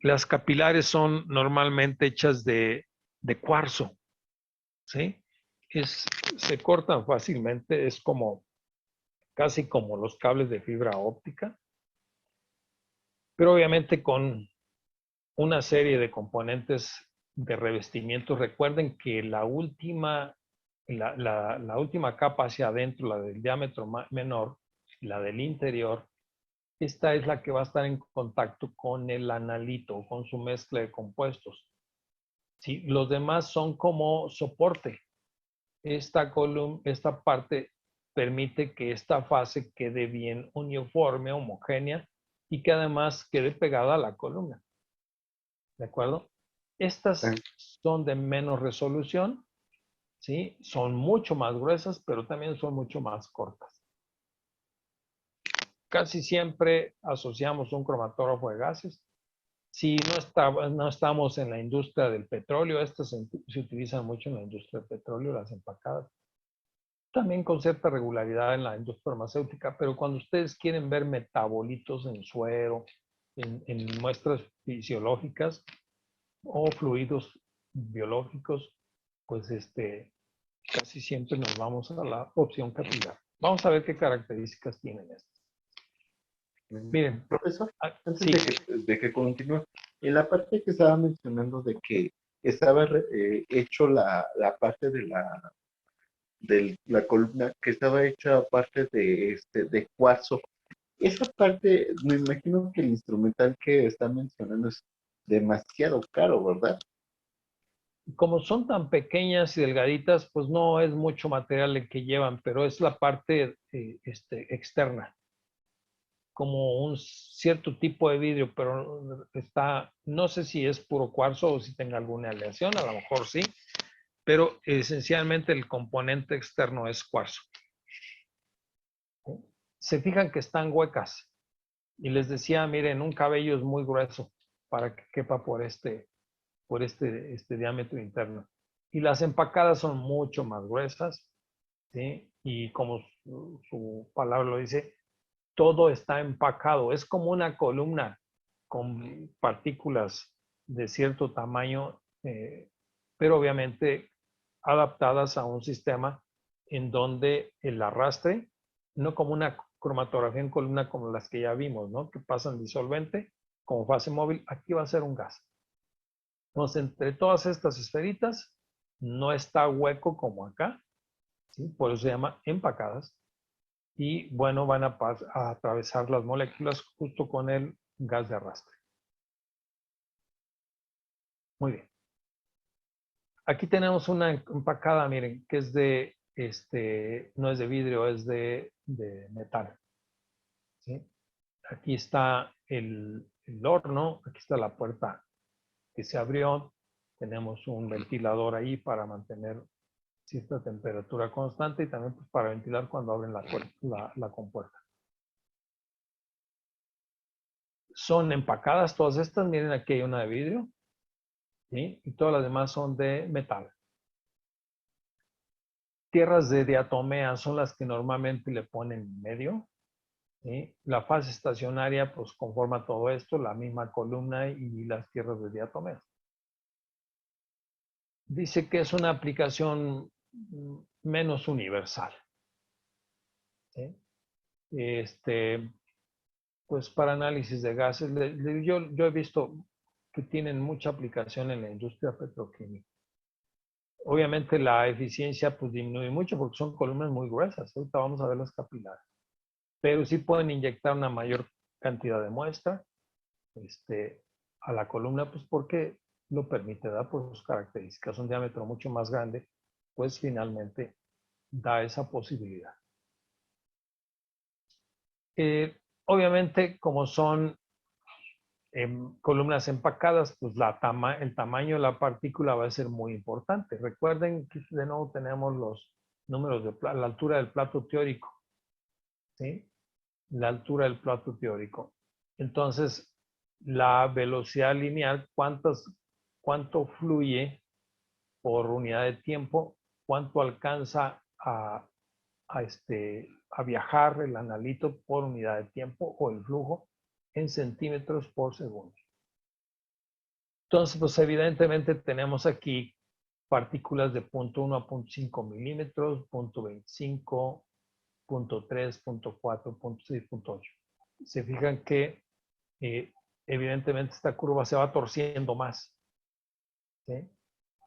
Las capilares son normalmente hechas de cuarzo, ¿sí? Se cortan fácilmente, es como casi como los cables de fibra óptica, pero obviamente con una serie de componentes de revestimiento. Recuerden que la última capa hacia adentro, la del diámetro menor, la del interior, esta es la que va a estar en contacto con el analito, con su mezcla de compuestos. ¿Sí? Los demás son como soporte. Esta parte permite que esta fase quede bien uniforme, homogénea y que además quede pegada a la columna. ¿De acuerdo? Estas son de menos resolución, ¿sí? Son mucho más gruesas, pero también son mucho más cortas. Casi siempre asociamos un cromatógrafo de gases. Si no estamos en la industria del petróleo, estas se utilizan mucho en la industria del petróleo, las empacadas. También con cierta regularidad en la industria farmacéutica, pero cuando ustedes quieren ver metabolitos en suero, en muestras fisiológicas o fluidos biológicos, pues casi siempre nos vamos a la opción capilar. Vamos a ver qué características tienen estas. Miren, Profesor, antes sí, de que continúe, en la parte que estaba mencionando de que estaba hecho la parte de la columna que estaba hecha parte de cuarzo. Esa parte, me imagino que el instrumental que está mencionando es demasiado caro, ¿verdad? como son tan pequeñas y delgaditas, pues no es mucho material el que llevan, pero es la parte externa, como un cierto tipo de vidrio, pero no sé si es puro cuarzo o si tenga alguna aleación, a lo mejor sí, pero esencialmente el componente externo es cuarzo. Se fijan que están huecas y les decía, miren, un cabello es muy grueso para que quepa por este diámetro interno. Y las empacadas son mucho más gruesas, ¿sí? Y como su palabra lo dice, todo está empacado. Es como una columna con partículas de cierto tamaño, pero obviamente adaptadas a un sistema en donde el arrastre, no como una cromatografía en columna como las que ya vimos, ¿no? Que pasan disolvente como fase móvil, aquí va a ser un gas. Entonces, entre todas estas esferitas, no está hueco como acá, ¿sí? Por eso se llama empacadas. Y bueno, van a atravesar las moléculas justo con el gas de arrastre. Muy bien. Aquí tenemos una empacada, miren, que es no es de vidrio, es de metal. ¿Sí? Aquí está el horno, aquí está la puerta que se abrió. Tenemos un ventilador ahí para mantener cierta temperatura constante y también pues, para ventilar cuando abren la compuerta. Son empacadas todas estas, miren aquí hay una de vidrio, ¿sí? Y todas las demás son de metal. Tierras de diatomea son las que normalmente le ponen en medio, ¿sí? La fase estacionaria pues conforma todo esto, la misma columna y las tierras de diatomea. Dice que es una aplicación menos universal, ¿sí? Pues para análisis de gases, yo he visto que tienen mucha aplicación en la industria petroquímica. Obviamente la eficiencia pues disminuye mucho porque son columnas muy gruesas. Ahorita vamos a ver las capilares. Pero sí pueden inyectar una mayor cantidad de muestra a la columna, pues porque lo permite, da por sus características. Un diámetro mucho más grande, pues finalmente da esa posibilidad. Obviamente, como son columnas empacadas, pues el tamaño de la partícula va a ser muy importante. Recuerden que de nuevo tenemos los números de la altura del plato teórico, ¿sí? La altura del plato teórico. Entonces, la velocidad lineal, cuánto fluye por unidad de tiempo, cuánto alcanza a viajar el analito por unidad de tiempo o el flujo en centímetros por segundo. Entonces, pues evidentemente tenemos aquí partículas de 0.1 a 0.5 milímetros, 0.25, 0.3, 0.4, 0.6, 0.8. Se fijan que evidentemente esta curva se va torciendo más, ¿sí?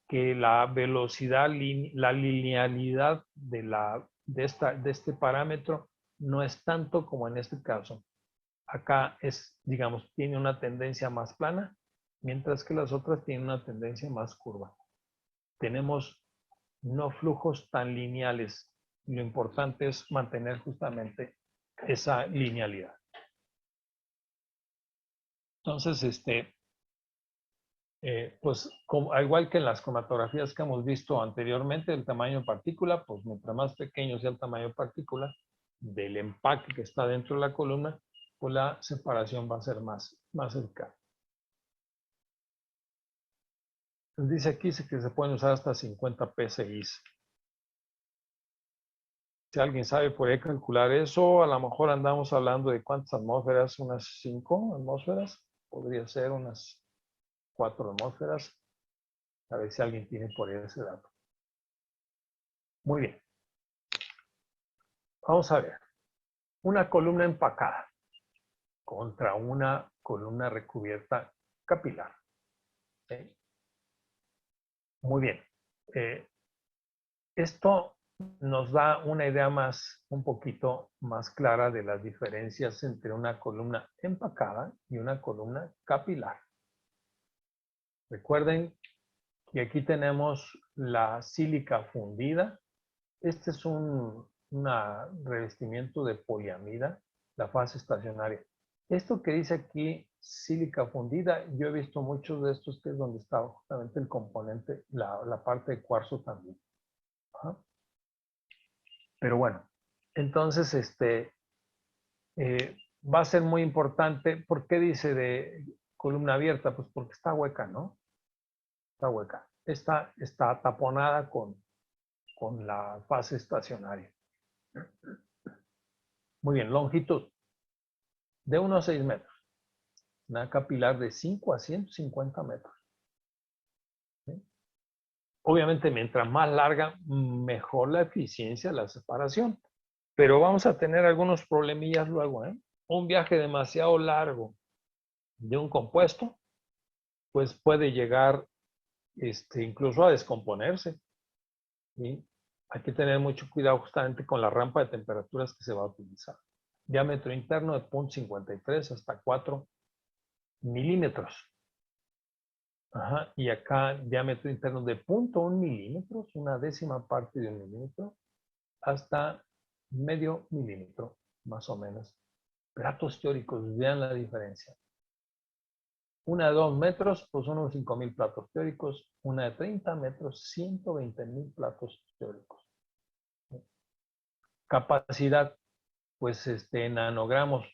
Que la velocidad, la linealidad de este parámetro no es tanto como en este caso. Acá digamos, tiene una tendencia más plana, mientras que las otras tienen una tendencia más curva. Tenemos no flujos tan lineales. Lo importante es mantener justamente esa linealidad. Entonces, pues al igual que en las cromatografías que hemos visto anteriormente, el tamaño de partícula, pues mientras más pequeño sea el tamaño de partícula del empaque que está dentro de la columna, pues la separación va a ser más cercana. Dice aquí que se pueden usar hasta 50 PSI. Si alguien sabe por ahí calcular eso, a lo mejor andamos hablando de cuántas atmósferas, unas 5 atmósferas, podría ser unas 4 atmósferas. A ver si alguien tiene por ahí ese dato. Muy bien. Vamos a ver. Una columna empacada contra una columna recubierta capilar. ¿Sí? Muy bien. Esto nos da una idea un poquito más clara de las diferencias entre una columna empacada y una columna capilar. Recuerden que aquí tenemos la sílica fundida. Este es un revestimiento de poliamida, la fase estacionaria. Esto que dice aquí, sílica fundida, yo he visto muchos de estos que es donde está justamente el componente, la parte de cuarzo también. Ajá. Pero bueno, entonces va a ser muy importante. ¿Por qué dice de columna abierta? Pues porque está hueca, ¿no? Está hueca. Esta está taponada con la fase estacionaria. Muy bien, longitud de 1 a 6 metros. Una capilar de 5 a 150 metros. ¿Sí? Obviamente, mientras más larga, mejor la eficiencia de la separación. Pero vamos a tener algunos problemillas luego, ¿eh? Un viaje demasiado largo de un compuesto, pues puede llegar incluso a descomponerse. ¿Sí? Hay que tener mucho cuidado justamente con la rampa de temperaturas que se va a utilizar. Diámetro interno de 0.53 hasta 4 milímetros. Ajá, y acá diámetro interno de 0.1 milímetros, una décima parte de 1 milímetro, hasta medio milímetro, más o menos. Datos teóricos, vean la diferencia. Una de 2 metros, pues son unos 5,000 platos teóricos. Una de 30 metros, 120,000 platos teóricos. Capacidad, pues en nanogramos,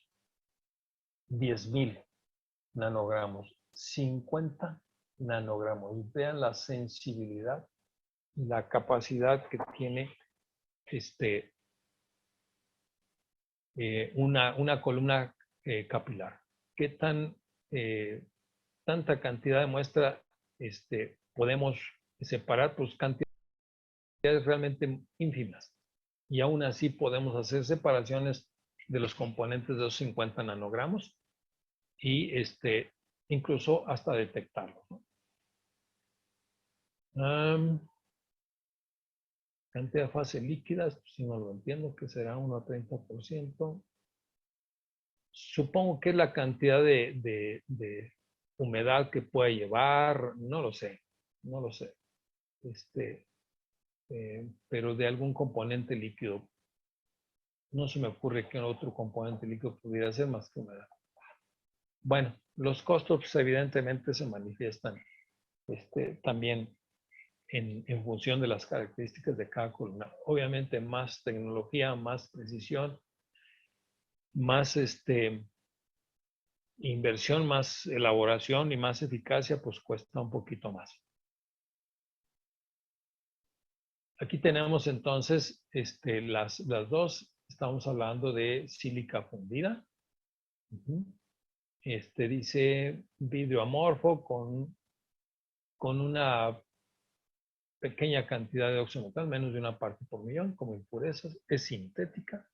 10,000 nanogramos, 50 nanogramos. Vean la sensibilidad y la capacidad que tiene una columna capilar. ¿Qué tanta cantidad de muestra podemos separar? Pues cantidades realmente ínfimas. Y aún así podemos hacer separaciones de los componentes de los 50 nanogramos y incluso hasta detectarlos, ¿no? Cantidad de fase líquidas, pues, si no lo entiendo, que será 1 a 30%. Supongo que es la cantidad de humedad que puede llevar, no lo sé, no lo sé. Pero de algún componente líquido. No se me ocurre que otro componente líquido pudiera ser más que humedad. Bueno, los costos pues, evidentemente se manifiestan también en función de las características de cada columna. Obviamente más tecnología, más precisión, más inversión, más elaboración y más eficacia, pues cuesta un poquito más. Aquí tenemos entonces las dos, estamos hablando de sílica fundida. Dice vidrio amorfo con una pequeña cantidad de óxido metal, menos de 1 parte por millón, como impurezas, es sintética.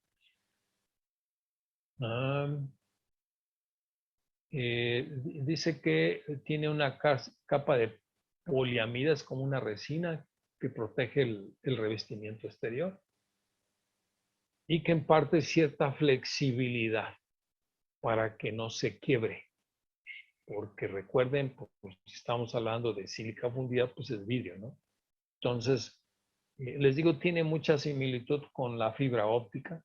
Dice que tiene una capa de poliamidas como una resina que protege el revestimiento exterior y que imparte cierta flexibilidad para que no se quiebre. Porque recuerden, pues, si estamos hablando de sílica fundida, pues es vidrio, ¿no? Entonces, les digo, tiene mucha similitud con la fibra óptica.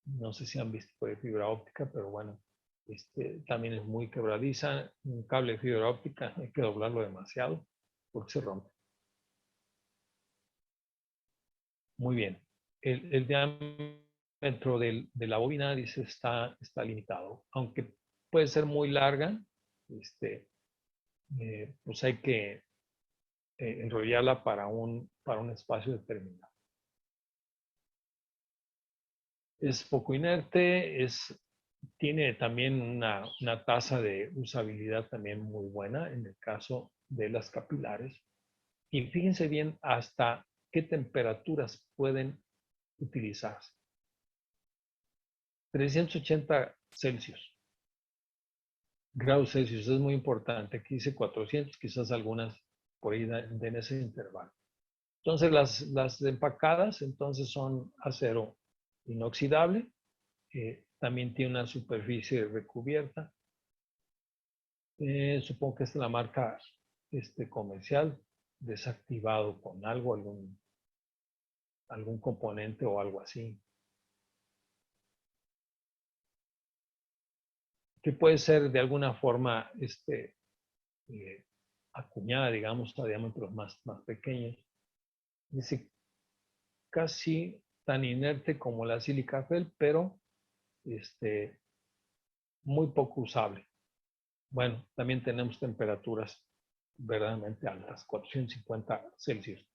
No sé si han visto de fibra óptica, pero bueno, también es muy quebradiza. Un cable de fibra óptica hay que doblarlo demasiado porque se rompe. Muy bien. El diámetro de la bobina, dice, está limitado. Aunque puede ser muy larga, pues hay que enrollarla para un espacio determinado. Es poco inerte, tiene también una tasa de usabilidad también muy buena en el caso de las capilares. Y fíjense bien hasta qué temperaturas pueden utilizarse. 380 Celsius, grados Celsius, es muy importante. Aquí dice 400, quizás algunas por ahí en ese intervalo. Entonces las empacadas entonces son acero inoxidable, también tiene una superficie recubierta. Supongo que esta es la marca comercial, desactivado con algo, algún componente o algo así. Que puede ser de alguna forma acuñada, digamos, a diámetros más pequeños. Dice casi tan inerte como la sílica gel, pero muy poco usable. Bueno, también tenemos temperaturas verdaderamente altas, 450 Celsius.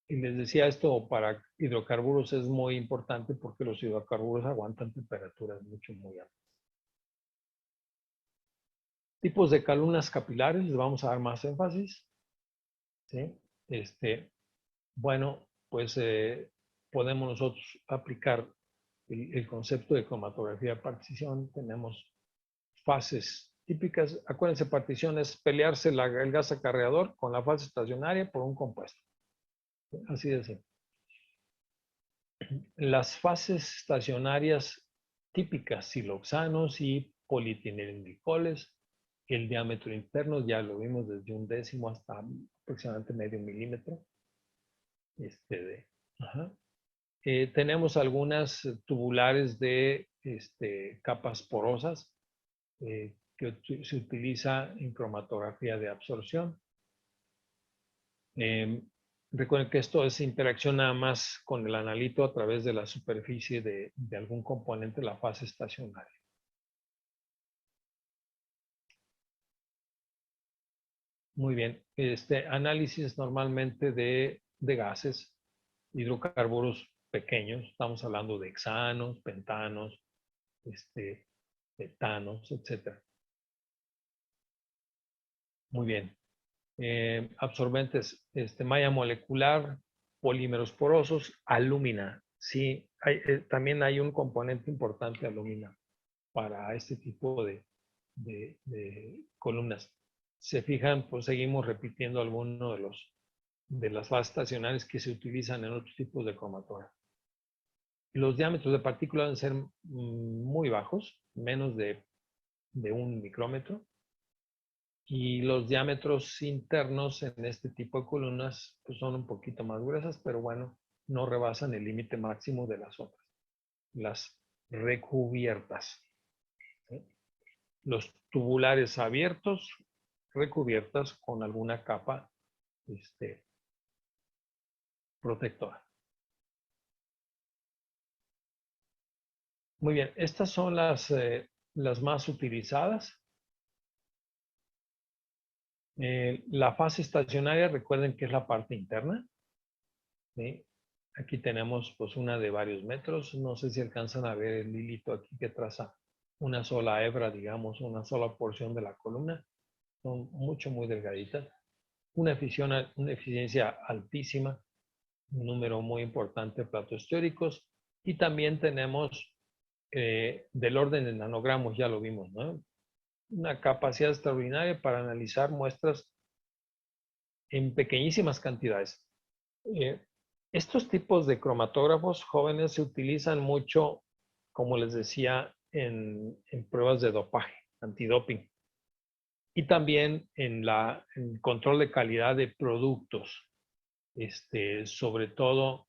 Y les decía, esto para hidrocarburos es muy importante porque los hidrocarburos aguantan temperaturas muy altas. Tipos de columnas capilares, les vamos a dar más énfasis. ¿Sí? Bueno, pues podemos nosotros aplicar el concepto de cromatografía de partición. Tenemos fases típicas. Acuérdense, partición es pelearse el gas acarreador con la fase estacionaria por un compuesto. Así de simple. Las fases estacionarias típicas, siloxanos y polietilenglicoles, el diámetro interno ya lo vimos desde 1/10 hasta aproximadamente medio milímetro. Tenemos algunas tubulares de capas porosas, que se utiliza en cromatografía de absorción. Recuerden que esto es interacción nada más con el analito a través de la superficie de algún componente de la fase estacionaria. Muy bien. Análisis normalmente de gases, hidrocarburos pequeños. Estamos hablando de hexanos, pentanos, etanos, etc. Muy bien. Absorbentes, malla molecular, polímeros porosos, alúmina. Sí, también hay un componente importante, alúmina, para este tipo de columnas. Se fijan, pues seguimos repitiendo algunos de las fases estacionarias que se utilizan en otros tipos de cromatografía. Los diámetros de partículas deben ser muy bajos, menos de 1 micrómetro. Y los diámetros internos en este tipo de columnas pues son un poquito más gruesas, pero bueno, no rebasan el límite máximo de las otras, las recubiertas. ¿Sí? Los tubulares abiertos, recubiertas con alguna capa protectora. Muy bien, estas son las más utilizadas. La fase estacionaria, recuerden que es la parte interna. ¿Sí? Aquí tenemos pues una de varios metros. No sé si alcanzan a ver el hilito aquí que traza una sola hebra, digamos, una sola porción de la columna. Son muy delgaditas. Una eficiencia altísima, un número muy importante de platos teóricos. Y también tenemos del orden de nanogramos, ya lo vimos, ¿no? Una capacidad extraordinaria para analizar muestras en pequeñísimas cantidades. Estos tipos de cromatógrafos jóvenes se utilizan mucho, como les decía, en pruebas de dopaje, antidoping, y también en el control de calidad de productos, sobre todo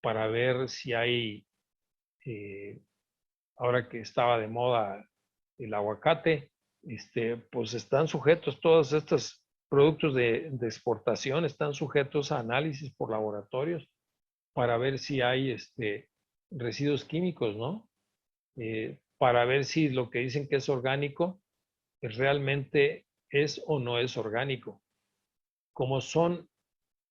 para ver si hay, ahora que estaba de moda el aguacate, pues están sujetos, todos estos productos de exportación están sujetos a análisis por laboratorios para ver si hay residuos químicos, ¿no? Para ver si lo que dicen que es orgánico realmente es o no es orgánico. Como son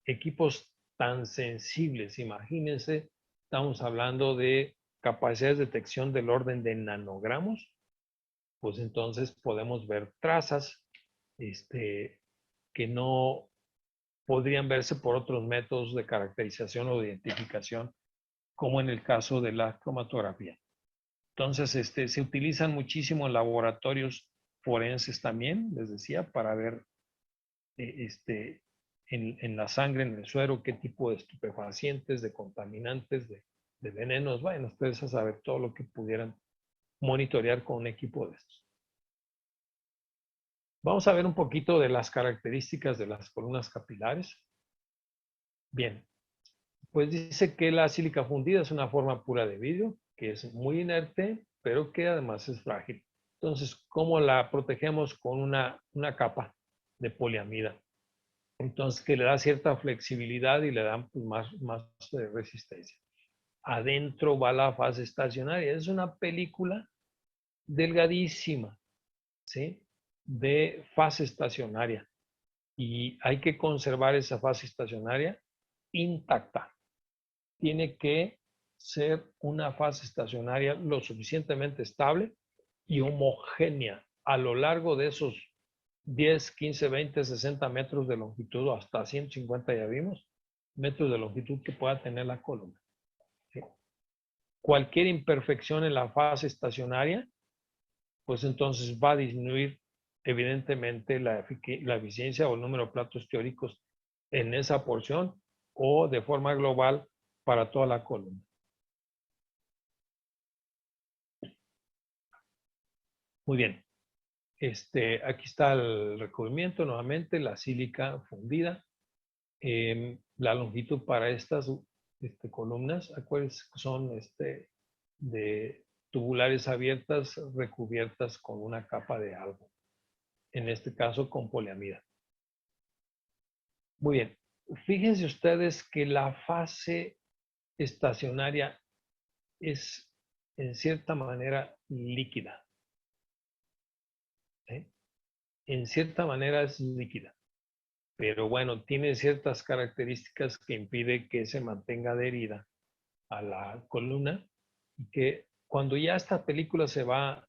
equipos tan sensibles, imagínense, estamos hablando de capacidades de detección del orden de nanogramos, pues entonces podemos ver trazas que no podrían verse por otros métodos de caracterización o de identificación, como en el caso de la cromatografía. Entonces, se utilizan muchísimo en laboratorios forenses también, les decía, para ver en la sangre, en el suero, qué tipo de estupefacientes, de contaminantes, de venenos. Bueno, ustedes a saber todo lo que pudieran monitorear con un equipo de estos. Vamos a ver un poquito de las características de las columnas capilares. Bien, pues dice que la sílica fundida es una forma pura de vidrio, que es muy inerte, pero que además es frágil. Entonces, ¿cómo la protegemos? Con una capa de poliamida. Entonces, que le da cierta flexibilidad y le da pues, más resistencia. Adentro va la fase estacionaria. Es una película delgadísima, ¿sí? De fase estacionaria. Y hay que conservar esa fase estacionaria intacta. Tiene que ser una fase estacionaria lo suficientemente estable y homogénea a lo largo de esos 10, 15, 20, 60 metros de longitud, o hasta 150 ya vimos, metros de longitud que pueda tener la columna. ¿Sí? Cualquier imperfección en la fase estacionaria, pues entonces va a disminuir evidentemente la eficiencia o el número de platos teóricos en esa porción o de forma global para toda la columna. Muy bien. Aquí está el recubrimiento nuevamente, la sílica fundida. La longitud para estas columnas, acuérdense que son de tubulares abiertas recubiertas con una capa de algo, en este caso con poliamida. Muy bien, fíjense ustedes que la fase estacionaria es en cierta manera líquida. ¿Sí? En cierta manera es líquida, pero bueno, tiene ciertas características que impide que se mantenga adherida a la columna y que cuando ya esta película se va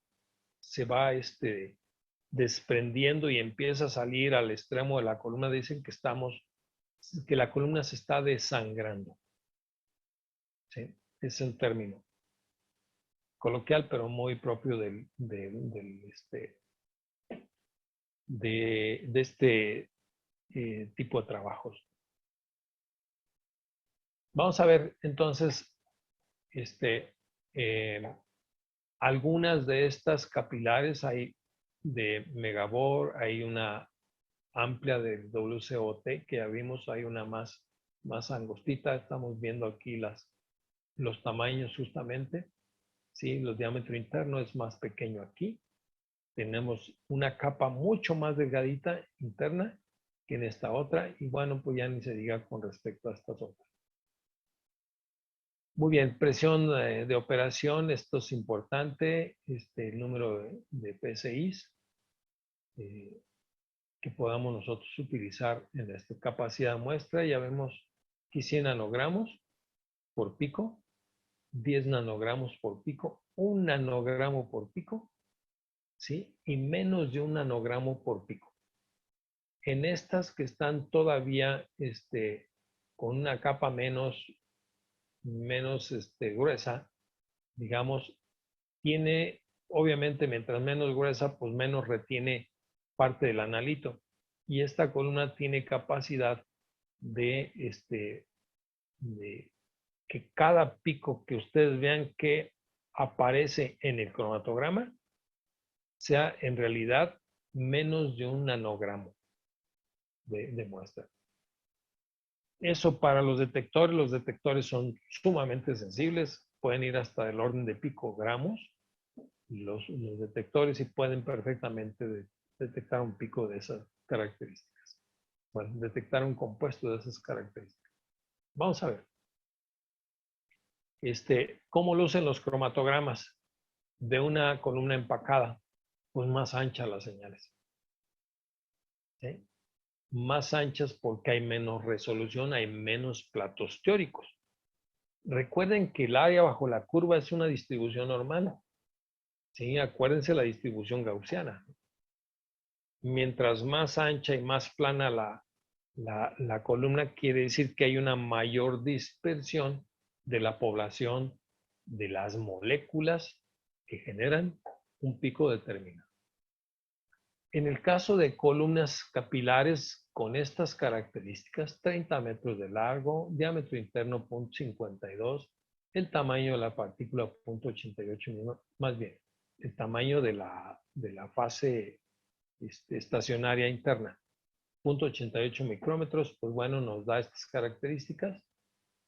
desprendiendo y empieza a salir al extremo de la columna, dicen que la columna se está desangrando. ¿Sí? Es un término coloquial, pero muy propio de este tipo de trabajos. Vamos a ver entonces algunas de estas capilares. Hay de Megabor, hay una amplia de WCOT que ya vimos, hay una más angostita. Estamos viendo aquí los tamaños justamente. ¿Sí? El diámetro interno es más pequeño aquí. Tenemos una capa mucho más delgadita interna que en esta otra. Y bueno, pues ya ni se diga con respecto a estas otras. Muy bien, presión de operación. Esto es importante. El número de PSIs que podamos nosotros utilizar en esta capacidad de muestra. Ya vemos aquí 100 nanogramos por pico, 10 nanogramos por pico, 1 nanogramo por pico, ¿sí? Y menos de 1 nanogramo por pico. En estas que están todavía con una capa menos gruesa, digamos, tiene, obviamente, mientras menos gruesa, pues menos retiene parte del analito. Y esta columna tiene capacidad de que cada pico que ustedes vean que aparece en el cromatograma sea en realidad menos de 1 nanogramo de muestra. Eso para los detectores son sumamente sensibles, pueden ir hasta el orden de picogramos, los detectores, y pueden perfectamente detectar un pico de esas características. Bueno, detectar un compuesto de esas características. Vamos a ver. ¿Cómo lucen los cromatogramas de una columna empacada? Pues más anchas las señales. ¿Sí? Más anchas porque hay menos resolución, hay menos platos teóricos. Recuerden que el área bajo la curva es una distribución normal. ¿Sí? Acuérdense la distribución gaussiana. Mientras más ancha y más plana la columna, quiere decir que hay una mayor dispersión de la población de las moléculas que generan un pico determinado. En el caso de columnas capilares con estas características, 30 metros de largo, diámetro interno 0.52, el tamaño de la partícula 0.88 milímetros, más bien, el tamaño de la fase estacionaria interna, 0.88 micrómetros, pues bueno, nos da estas características.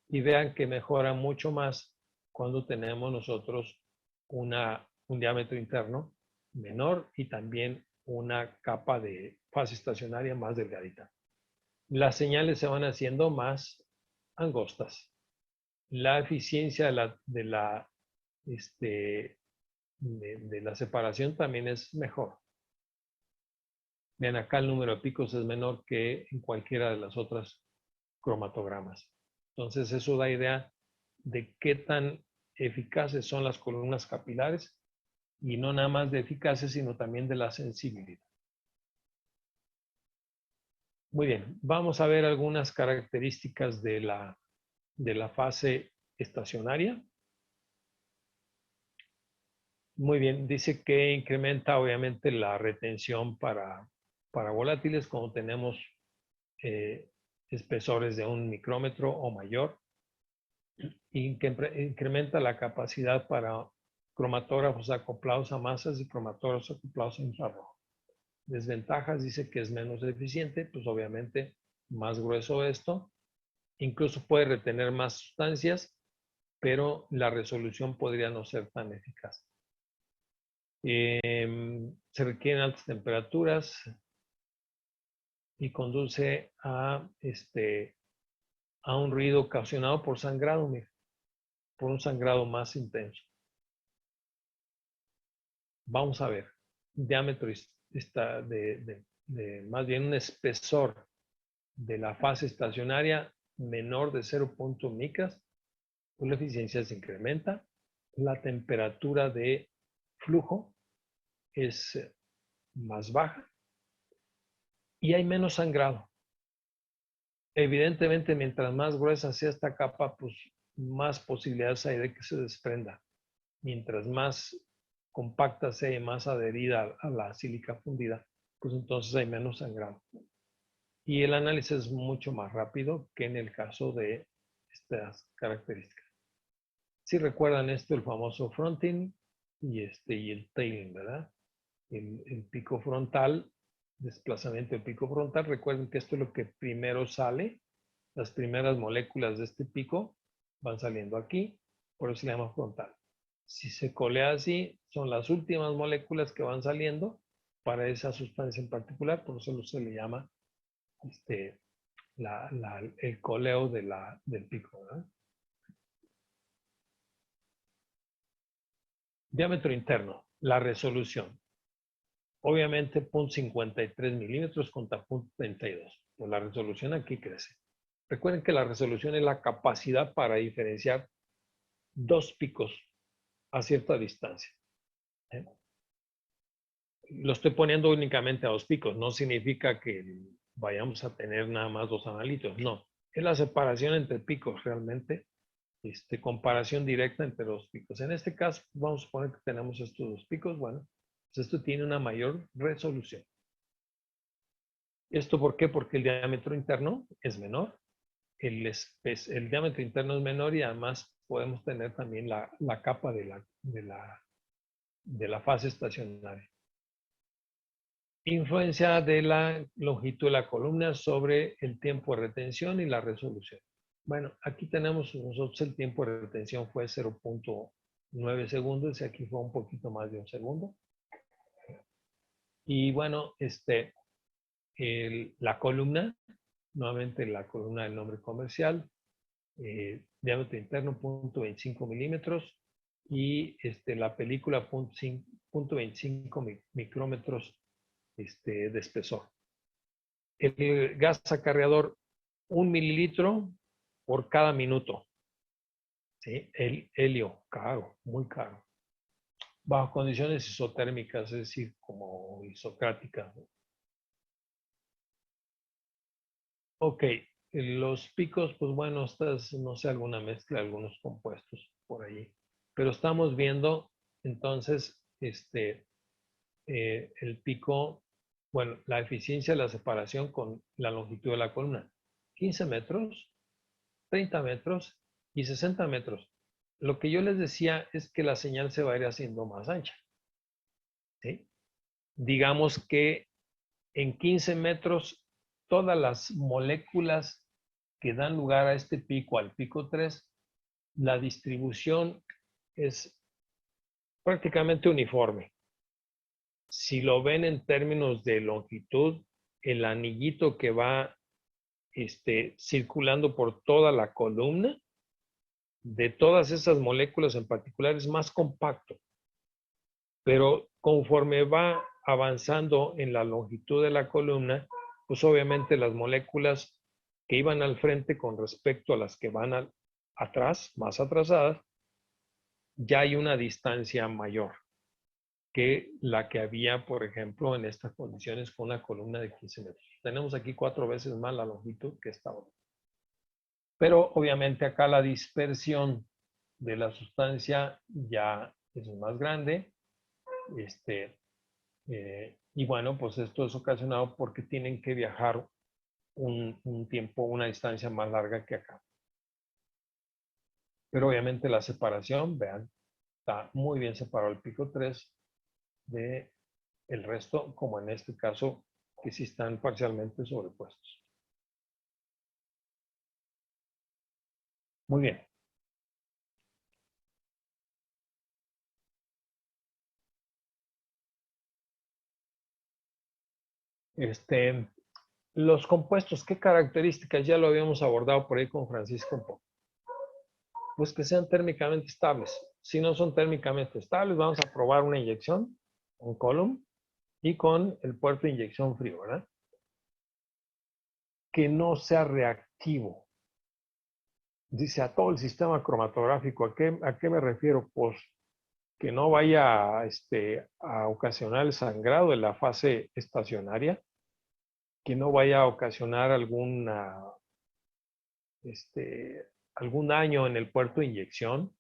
Y vean que mejora mucho más cuando tenemos nosotros un diámetro interno menor y también una capa de fase estacionaria más delgadita. Las señales se van haciendo más angostas. La eficiencia de la separación también es mejor. Vean, acá el número de picos es menor que en cualquiera de las otras cromatogramas. Entonces eso da idea de qué tan eficaces son las columnas capilares, y no nada más de eficaces, sino también de la sensibilidad. Muy bien, vamos a ver algunas características de la fase estacionaria. Muy bien, dice que incrementa obviamente la retención para volátiles cuando tenemos espesores de 1 micrómetro o mayor, y que incrementa la capacidad para cromatógrafos acoplados a masas y cromatógrafos acoplados a infrarrojo. Desventajas, dice que es menos eficiente, pues obviamente más grueso esto, incluso puede retener más sustancias, pero la resolución podría no ser tan eficaz. Se requieren altas temperaturas y conduce a un ruido ocasionado por sangrado, mira, por un sangrado más intenso. Vamos a ver, diámetro está más bien un espesor de la fase estacionaria menor de 0.0 micras, pues la eficiencia se incrementa, la temperatura de flujo es más baja y hay menos sangrado. Evidentemente, mientras más gruesa sea esta capa, pues más posibilidades hay de que se desprenda. Mientras más compacta sea y más adherida a la sílica fundida, pues entonces hay menos sangrado. Y el análisis es mucho más rápido que en el caso de estas características. Si recuerdan esto, el famoso fronting y el tailing, ¿verdad? El pico frontal, desplazamiento del pico frontal. Recuerden que esto es lo que primero sale. Las primeras moléculas de este pico van saliendo aquí, por eso se llama frontal. Si se colea así, son las últimas moléculas que van saliendo para esa sustancia en particular, por eso se le llama el coleo del pico, ¿verdad? Diámetro interno, la resolución. Obviamente 0.53 milímetros contra 0.32. Pues la resolución aquí crece. Recuerden que la resolución es la capacidad para diferenciar dos picos a cierta distancia. Lo estoy poniendo únicamente a dos picos. No significa que vayamos a tener nada más dos analitos. No. Es la separación entre picos realmente. Comparación directa entre dos picos. En este caso, vamos a suponer que tenemos estos dos picos. Bueno, pues esto tiene una mayor resolución. ¿Esto por qué? Porque el diámetro interno es menor. El diámetro interno es menor y además podemos tener también la capa de la fase estacionaria. Influencia de la longitud de la columna sobre el tiempo de retención y la resolución. Bueno, aquí tenemos nosotros el tiempo de retención fue 0.9 segundos y aquí fue un poquito más de un segundo. Y bueno, la columna, nuevamente la columna del nombre comercial, diámetro interno 0.25 milímetros y la película 0.25 micrómetros de espesor. El gas acarreador, 1 mililitro por cada minuto. ¿Sí? El helio, caro, muy caro. Bajo condiciones isotérmicas, es decir, como isocráticas. Ok, los picos, pues bueno, estas, no sé, alguna mezcla, algunos compuestos por ahí. Pero estamos viendo, entonces, el pico, bueno, la eficiencia de la separación con la longitud de la columna. 15 metros, 30 metros y 60 metros. Lo que yo les decía es que la señal se va a ir haciendo más ancha. ¿Sí? Digamos que en 15 metros todas las moléculas que dan lugar a este pico, al pico 3, la distribución es prácticamente uniforme. Si lo ven en términos de longitud, el anillito que va circulando por toda la columna, de todas esas moléculas en particular, es más compacto. Pero conforme va avanzando en la longitud de la columna, pues obviamente las moléculas que iban al frente con respecto a las que van atrás, más atrasadas, ya hay una distancia mayor que la que había, por ejemplo, en estas condiciones con una columna de 15 metros. Tenemos aquí 4 veces más la longitud que esta otra. Pero obviamente acá la dispersión de la sustancia ya es más grande. Y bueno, pues esto es ocasionado porque tienen que viajar un tiempo, una distancia más larga que acá. Pero obviamente la separación, vean, está muy bien separado el pico 3 de el resto, como en este caso, que sí están parcialmente sobrepuestos. Muy bien. Los compuestos, ¿qué características? Ya lo habíamos abordado por ahí con Francisco un poco. Pues que sean térmicamente estables. Si no son térmicamente estables, vamos a probar una inyección, un column, y con el puerto de inyección frío, ¿verdad? Que no sea reactivo. Dice a todo el sistema cromatográfico. ¿A qué me refiero? Pues que no vaya a ocasionar el sangrado en la fase estacionaria, que no vaya a ocasionar algún daño en el puerto de inyección,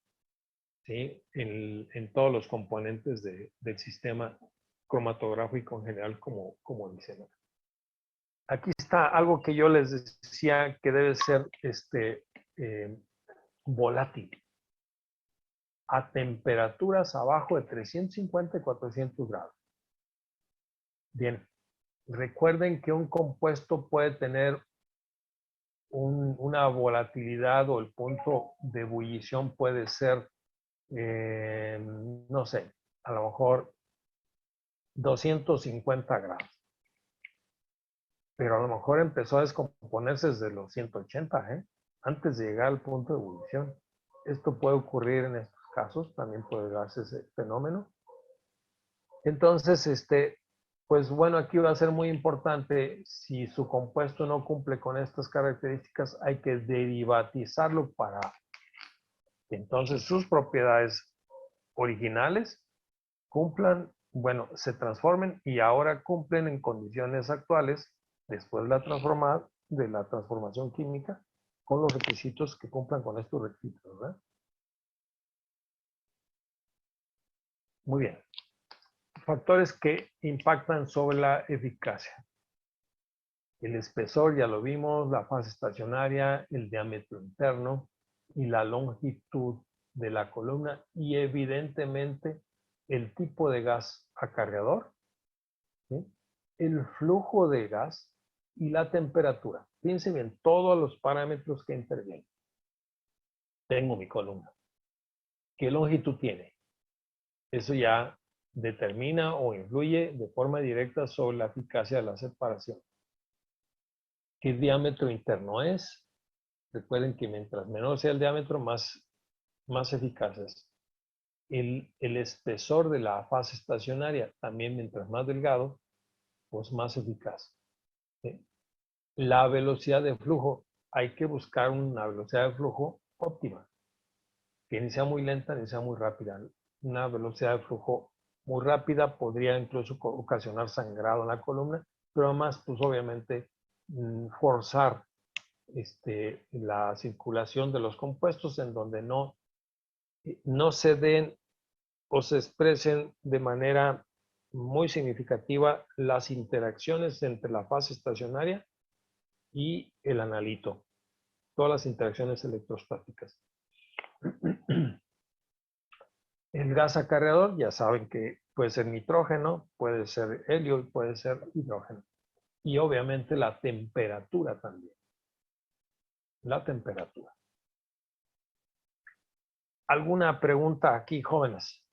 ¿sí? En todos los componentes del sistema cromatográfico en general, como dicen. Aquí está algo que yo les decía que debe ser volátil a temperaturas abajo de 350 y 400 grados. Bien, recuerden que un compuesto puede tener una volatilidad, o el punto de ebullición puede ser, no sé, a lo mejor 250 grados. Pero a lo mejor empezó a descomponerse desde los 180, antes de llegar al punto de ebullición. Esto puede ocurrir en estos casos, también puede darse ese fenómeno. Entonces, pues bueno, aquí va a ser muy importante, si su compuesto no cumple con estas características, hay que derivatizarlo para que entonces sus propiedades originales cumplan, bueno, se transformen y ahora cumplen en condiciones actuales, después de la transformación química, con los requisitos que cumplan con estos requisitos, ¿verdad? Muy bien. Factores que impactan sobre la eficacia. El espesor, ya lo vimos, la fase estacionaria, el diámetro interno y la longitud de la columna, y evidentemente el tipo de gas acarreador, ¿sí? El flujo de gas y la temperatura. Fíjense bien, todos los parámetros que intervienen. Tengo mi columna. ¿Qué longitud tiene? Eso ya determina o influye de forma directa sobre la eficacia de la separación. ¿Qué diámetro interno es? Recuerden que mientras menor sea el diámetro, más eficaz es. El espesor de la fase estacionaria, también mientras más delgado, pues más eficaz. ¿Sí? La velocidad de flujo, hay que buscar una velocidad de flujo óptima, que ni sea muy lenta ni sea muy rápida. Una velocidad de flujo muy rápida podría incluso ocasionar sangrado en la columna, pero además, pues obviamente, forzar la circulación de los compuestos, en donde no se den o se expresen de manera muy significativa las interacciones entre la fase estacionaria y el analito, todas las interacciones electrostáticas. El gas acarreador, ya saben que puede ser nitrógeno, puede ser helio y puede ser hidrógeno. Y obviamente la temperatura también. La temperatura. ¿Alguna pregunta aquí, jóvenes?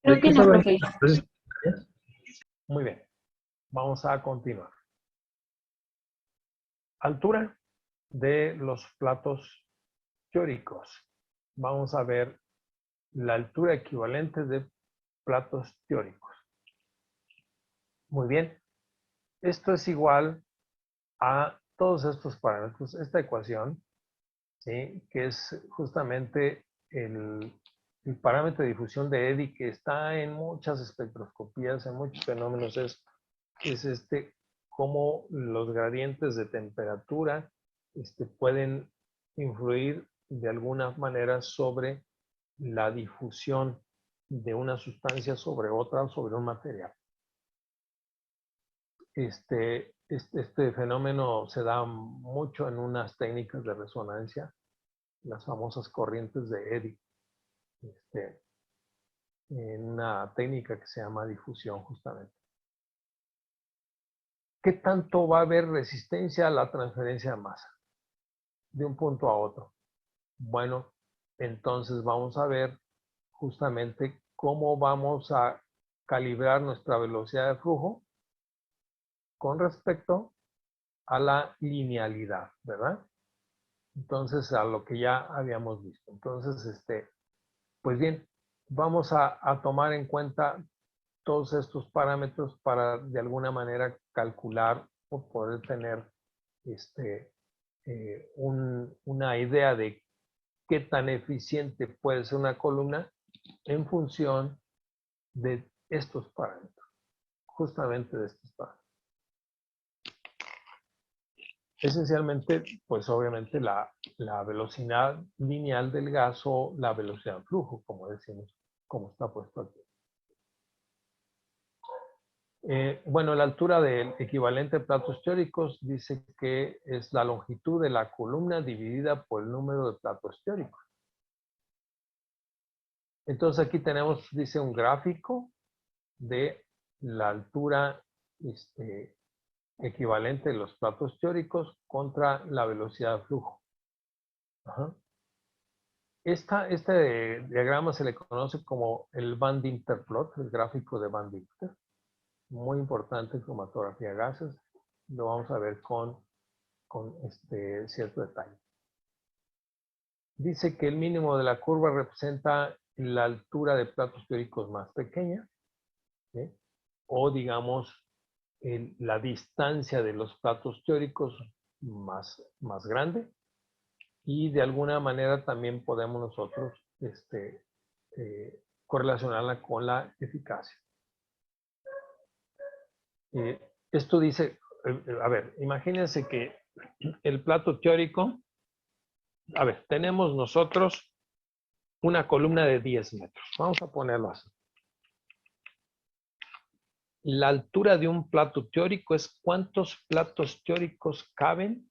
Creo que no, profe. Muy bien. Vamos a continuar. Altura de los platos teóricos. Vamos a ver la altura equivalente de platos teóricos. Muy bien. Esto es igual a todos estos parámetros, esta ecuación, ¿sí? Que es justamente el parámetro de difusión de Eddy, que está en muchas espectroscopías, en muchos fenómenos, es cómo los gradientes de temperatura pueden influir de alguna manera sobre la difusión de una sustancia sobre otra, sobre un material. Este fenómeno se da mucho en unas técnicas de resonancia, las famosas corrientes de Eddy, en una técnica que se llama difusión justamente. ¿Qué tanto va a haber resistencia a la transferencia de masa de un punto a otro? Bueno, entonces vamos a ver justamente cómo vamos a calibrar nuestra velocidad de flujo con respecto a la linealidad, ¿verdad? Entonces, a lo que ya habíamos visto. Entonces, pues bien, vamos a tomar en cuenta todos estos parámetros para de alguna manera calcular o poder tener una idea de qué tan eficiente puede ser una columna en función de estos parámetros, justamente de estos parámetros. Esencialmente, pues obviamente la velocidad lineal del gas o la velocidad de flujo, como decimos, como está puesto aquí. Bueno, la altura del equivalente de platos teóricos dice que es la longitud de la columna dividida por el número de platos teóricos. Entonces aquí tenemos, dice, un gráfico de la altura equivalente de los platos teóricos contra la velocidad de flujo. Ajá. Este diagrama se le conoce como el Van Dieter plot, el gráfico de Van Dieter. Muy importante en cromatografía de gases. Lo vamos a ver con cierto detalle. Dice que el mínimo de la curva representa la altura de platos teóricos más pequeña, ¿sí? O digamos la distancia de los platos teóricos más grande, y de alguna manera también podemos nosotros correlacionarla con la eficacia. Esto dice, a ver, imagínense que el plato teórico, a ver, tenemos nosotros una columna de 10 metros. Vamos a ponerlo así. La altura de un plato teórico es cuántos platos teóricos caben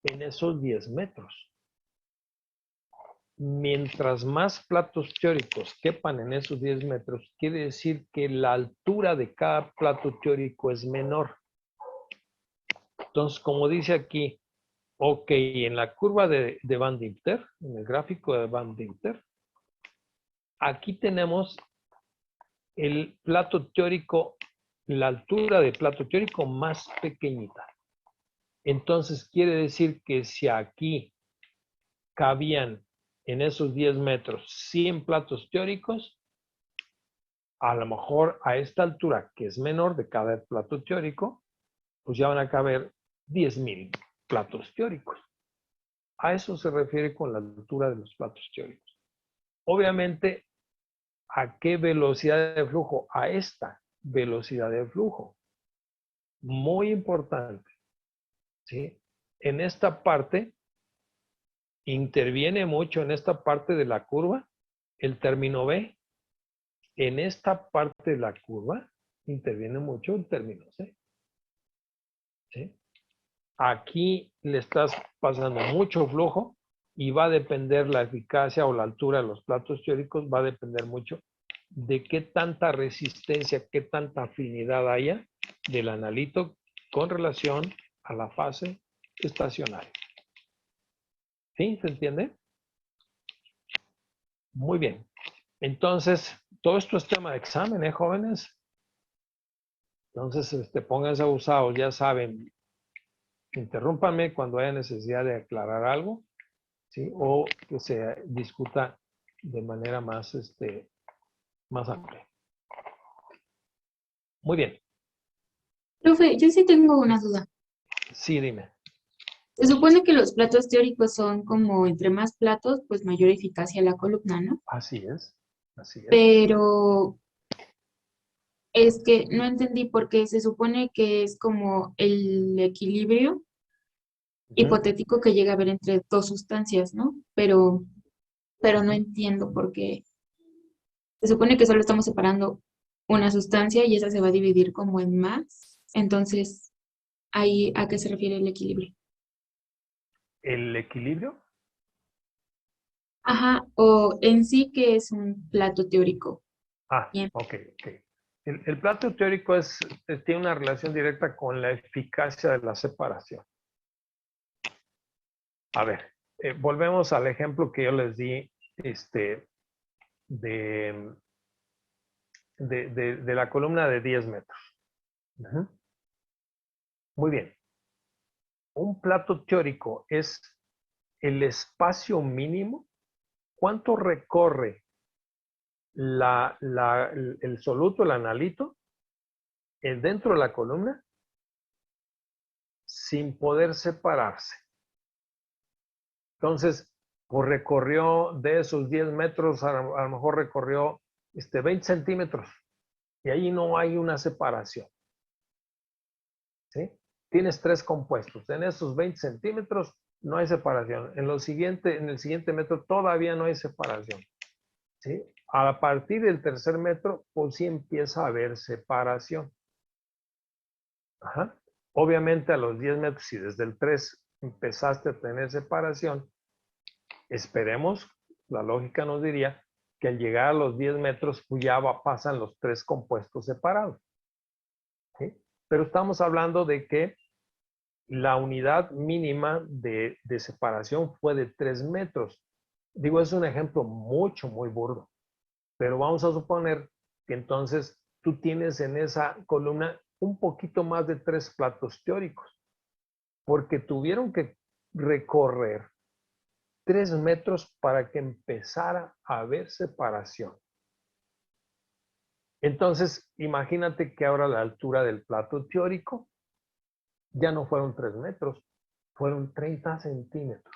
en esos 10 metros. Mientras más platos teóricos quepan en esos 10 metros, quiere decir que la altura de cada plato teórico es menor. Entonces, como dice aquí, ok, en la curva de Van Dieter, en el gráfico de Van Dieter, aquí tenemos el plato teórico, la altura del plato teórico más pequeñita. Entonces, quiere decir que si aquí cabían en esos 10 metros 100 platos teóricos, a lo mejor a esta altura, que es menor de cada plato teórico, pues ya van a caber 10,000 platos teóricos. A eso se refiere con la altura de los platos teóricos. Obviamente, ¿a qué velocidad de flujo? A esta velocidad de flujo. Muy importante, ¿sí? En esta parte, interviene mucho en esta parte de la curva el término B. En esta parte de la curva interviene mucho el término C. ¿Sí? Aquí le estás pasando mucho flujo y va a depender la eficacia o la altura de los platos teóricos, va a depender mucho de qué tanta resistencia, qué tanta afinidad haya del analito con relación a la fase estacionaria. ¿Sí? ¿Se entiende? Muy bien. Entonces, todo esto es tema de examen, jóvenes? Entonces, pónganse abusados, ya saben, interrúmpanme cuando haya necesidad de aclarar algo, ¿sí? O que se discuta de manera más amplia. Muy bien. Profe, yo sí tengo una duda. Sí, dime. Se supone que los platos teóricos son como entre más platos, pues mayor eficacia la columna, ¿no? Así es. Así es. Pero es que no entendí porque se supone que es como el equilibrio hipotético que llega a haber entre dos sustancias, ¿no? Pero no entiendo por qué. Se supone que solo estamos separando una sustancia y esa se va a dividir como en más. Entonces, ¿ahí a qué se refiere el equilibrio? ¿El equilibrio? Ajá, o en sí que es un plato teórico. Ah, Bien. ok. El plato teórico tiene una relación directa con la eficacia de la separación. A ver, volvemos al ejemplo que yo les di de, de la columna de 10 metros. Ujú. Muy bien. Un plato teórico es el espacio mínimo. ¿Cuánto recorre el soluto, el analito, dentro de la columna sin poder separarse? Entonces, pues recorrió de esos 10 metros, a lo mejor recorrió 20 centímetros y ahí no hay una separación. ¿Sí? Tienes 3 compuestos. En esos 20 centímetros no hay separación. En el siguiente metro todavía no hay separación. ¿Sí? A partir del tercer metro, pues sí empieza a haber separación. Ajá. Obviamente a los 10 metros, si desde el 3 empezaste a tener separación, esperemos, la lógica nos diría que al llegar a los 10 metros, pues ya pasan los 3 compuestos separados. ¿Sí? Pero estamos hablando de que la unidad mínima de separación fue de 3 metros. Digo, es un ejemplo muy burdo. Pero vamos a suponer que entonces tú tienes en esa columna un poquito más de 3 platos teóricos, porque tuvieron que recorrer 3 metros para que empezara a haber separación. Entonces, imagínate que ahora la altura del plato teórico ya no fueron 3 metros, fueron 30 centímetros.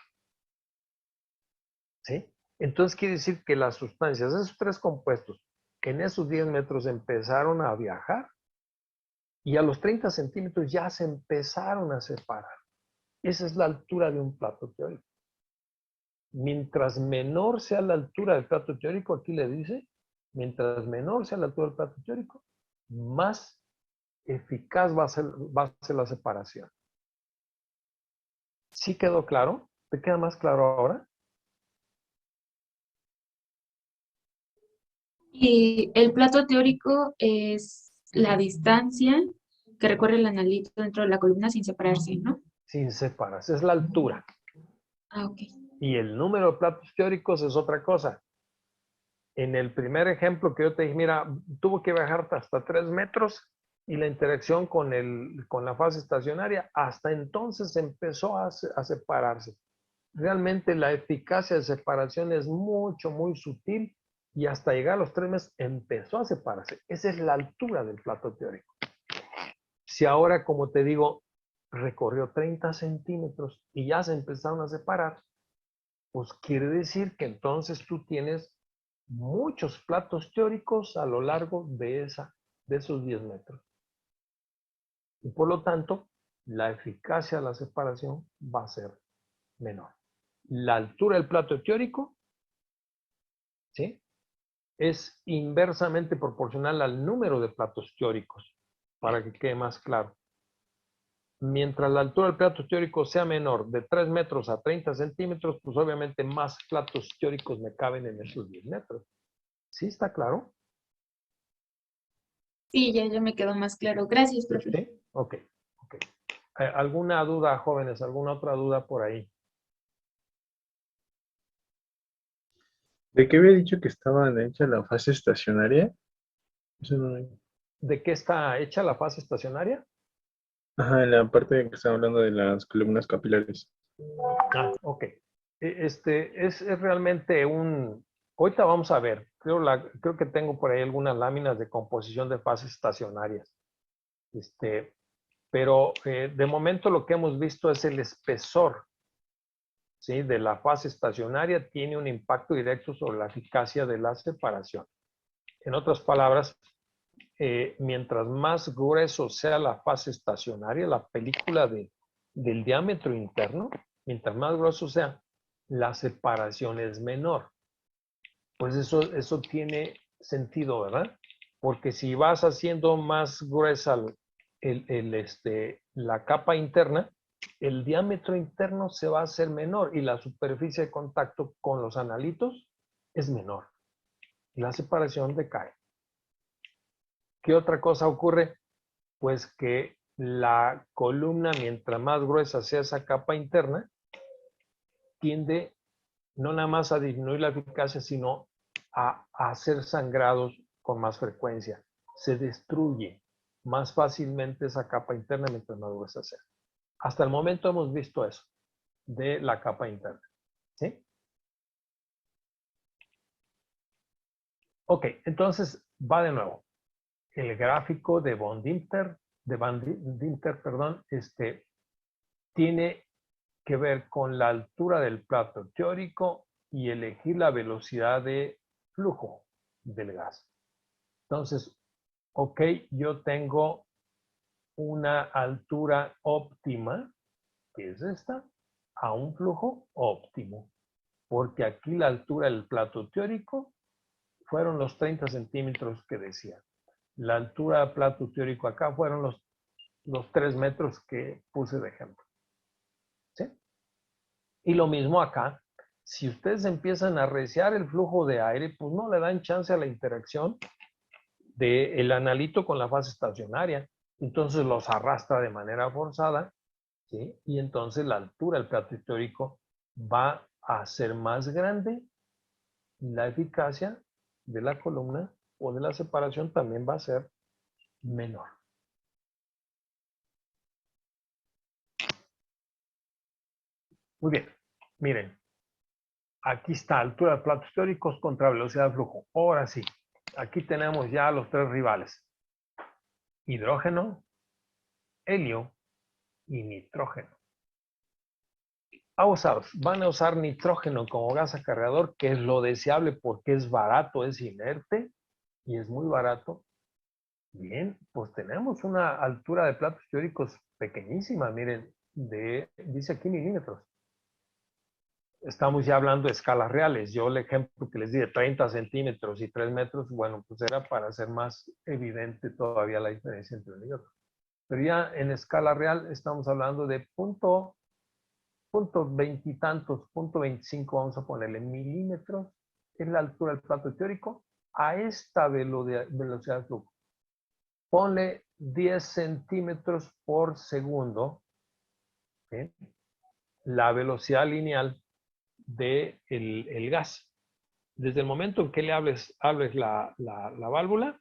¿Sí? Entonces quiere decir que las sustancias, esos 3 compuestos, en esos 10 metros empezaron a viajar y a los 30 centímetros ya se empezaron a separar. Esa es la altura de un plato teórico. Mientras menor sea la altura del plato teórico, aquí le dice, mientras menor sea la altura del plato teórico, más eficaz va a ser la separación. ¿Sí quedó claro? ¿Te queda más claro ahora? Y el plato teórico es la distancia que recorre el analito dentro de la columna sin separarse, ¿no? Sin separarse, es la altura. Ah, ok. Y el número de platos teóricos es otra cosa. En el primer ejemplo que yo te dije, mira, tuvo que viajar hasta 3 metros y la interacción con la fase estacionaria, hasta entonces empezó a separarse. Realmente la eficacia de separación es muy sutil y hasta llegar a los 3 meses empezó a separarse. Esa es la altura del plato teórico. Si ahora, como te digo, recorrió 30 centímetros y ya se empezaron a separar, pues quiere decir que entonces tú tienes muchos platos teóricos a lo largo de esos 10 metros. Y por lo tanto, la eficacia de la separación va a ser menor. La altura del plato teórico, ¿sí?, es inversamente proporcional al número de platos teóricos, para que quede más claro. Mientras la altura del plato teórico sea menor de 3 metros a 30 centímetros, pues obviamente más platos teóricos me caben en esos 10 metros. ¿Sí está claro? Sí, ya me quedó más claro. Gracias, profe. ¿Sí? Ok. ¿Alguna duda, jóvenes? ¿Alguna otra duda por ahí? ¿De qué había dicho que estaba hecha la fase estacionaria? Eso no... ¿De qué está hecha la fase estacionaria? Ajá, en la parte en que estaba hablando de las columnas capilares. Ah, ok. Es realmente ahorita vamos a ver. Creo que tengo por ahí algunas láminas de composición de fases estacionarias. Pero de momento lo que hemos visto es el espesor, ¿sí?, de la fase estacionaria tiene un impacto directo sobre la eficacia de la separación. En otras palabras, mientras más grueso sea la fase estacionaria, la película del diámetro interno, mientras más grueso sea, la separación es menor. Pues eso tiene sentido, ¿verdad? Porque si vas haciendo más gruesa la capa interna, el diámetro interno se va a hacer menor y la superficie de contacto con los analitos es menor. Y la separación decae. ¿Qué otra cosa ocurre? Pues que la columna, mientras más gruesa sea esa capa interna, tiende no nada más a disminuir la eficacia, sino a hacer sangrados con más frecuencia. Se destruye más fácilmente esa capa interna mientras más gruesa sea. Hasta el momento hemos visto eso de la capa interna. ¿Sí? Ok, entonces va de nuevo. El gráfico de Van Dinter, perdón, tiene que ver con la altura del plato teórico y elegir la velocidad de flujo del gas. Entonces, ok, yo tengo una altura óptima, que es esta, a un flujo óptimo, porque aquí la altura del plato teórico fueron los 30 centímetros que decía. La altura del plato teórico acá fueron los 3 metros que puse de ejemplo. ¿Sí? Y lo mismo acá. Si ustedes empiezan a reciar el flujo de aire, pues no le dan chance a la interacción del analito con la fase estacionaria. Entonces los arrastra de manera forzada, ¿sí? Y entonces la altura del plato teórico va a ser más grande. La eficacia de la columna o de la separación también va a ser menor. Muy bien, miren, aquí está altura de platos teóricos contra velocidad de flujo. Ahora sí, aquí tenemos ya los 3 rivales. Hidrógeno, helio y nitrógeno. Van a usar nitrógeno como gas acarreador, que es lo deseable porque es barato, es inerte y es muy barato. Bien, pues tenemos una altura de platos teóricos pequeñísima, miren, dice aquí milímetros. Estamos ya hablando de escalas reales. Yo el ejemplo que les di de 30 centímetros y 3 metros, bueno, pues era para hacer más evidente todavía la diferencia entre uno y otro. Pero ya en escala real estamos hablando de punto 20 y tantos, punto 25, vamos a ponerle milímetros, es la altura del plato teórico a esta velocidad de flujo. Ponle 10 centímetros por segundo, ¿sí? La velocidad lineal del el gas. Desde el momento en que le abres la válvula,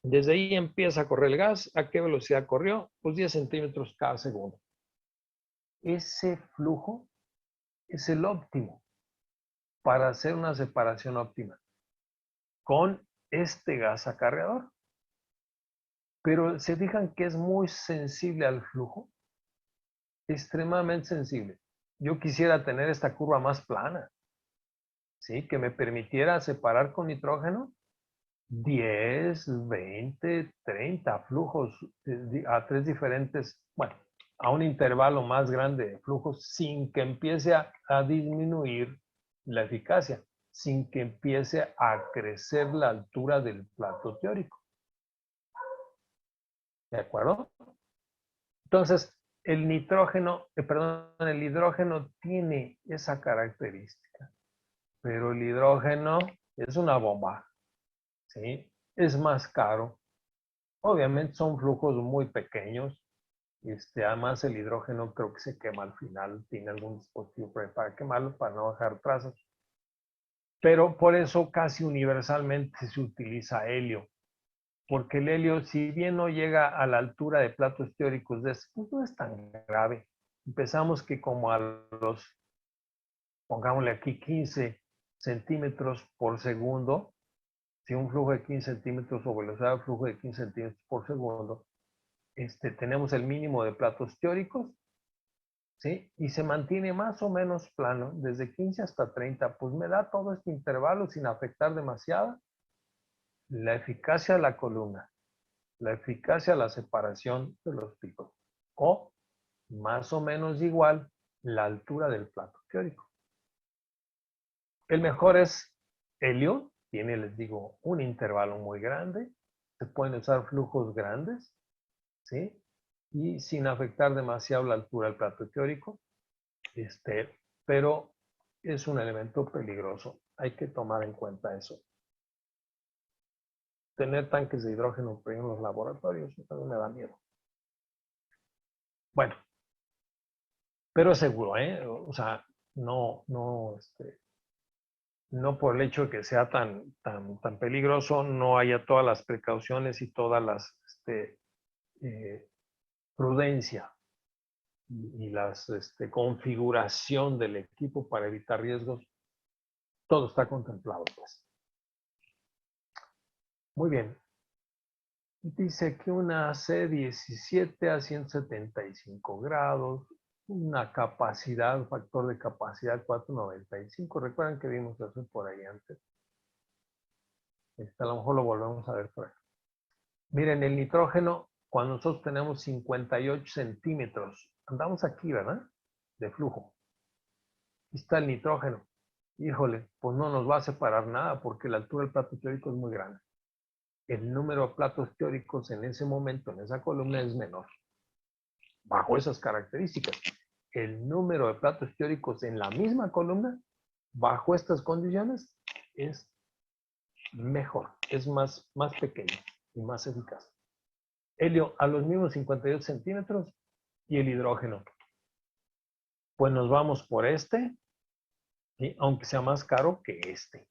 desde ahí empieza a correr el gas. ¿A qué velocidad corrió? Pues 10 centímetros cada segundo. Ese flujo es el óptimo para hacer una separación óptima con este gas acarreador. Pero se fijan que es muy sensible al flujo, extremadamente sensible. Yo quisiera tener esta curva más plana, ¿sí? Que me permitiera separar con nitrógeno 10, 20, 30 flujos a 3 diferentes, bueno, a un intervalo más grande de flujos sin que empiece a disminuir la eficacia, sin que empiece a crecer la altura del plato teórico. ¿De acuerdo? Entonces, el hidrógeno tiene esa característica, pero el hidrógeno es una bomba, ¿sí? Es más caro. Obviamente son flujos muy pequeños. Además, el hidrógeno creo que se quema al final, tiene algún dispositivo para quemarlo, para no dejar trazas. Pero por eso casi universalmente se utiliza helio. Porque el helio, si bien no llega a la altura de platos teóricos de este, pues no es tan grave. Empezamos que como a los, pongámosle aquí 15 centímetros por segundo, si un flujo de 15 centímetros o velocidad de flujo de 15 centímetros por segundo, tenemos el mínimo de platos teóricos, ¿sí? Y se mantiene más o menos plano, desde 15 hasta 30, pues me da todo este intervalo sin afectar demasiado la eficacia de la columna, la eficacia de la separación de los picos, o más o menos igual la altura del plato teórico. El mejor es helio, tiene, les digo, un intervalo muy grande, se pueden usar flujos grandes, ¿sí? Y sin afectar demasiado la altura del plato teórico, pero es un elemento peligroso, hay que tomar en cuenta eso. Tener tanques de hidrógeno en los laboratorios también me da miedo. Bueno, pero es seguro, ¿eh? O sea, no por el hecho de que sea tan peligroso, no haya todas las precauciones y todas las prudencia y las configuración del equipo para evitar riesgos, todo está contemplado, pues. Muy bien. Dice que una C17 a 175 grados, una capacidad, factor de capacidad 495. Recuerdan que vimos eso por ahí antes. A lo mejor lo volvemos a ver por ahí. Miren, el nitrógeno, cuando nosotros tenemos 58 centímetros, andamos aquí, ¿verdad? De flujo. Aquí está el nitrógeno. Híjole, pues no nos va a separar nada porque la altura del plato teórico es muy grande. El número de platos teóricos en ese momento, en esa columna, es menor. Bajo esas características. El número de platos teóricos en la misma columna, bajo estas condiciones, es mejor, es más pequeño y más eficaz. Helio a los mismos 58 centímetros y el hidrógeno. Pues nos vamos por este, ¿sí? Aunque sea más caro que este,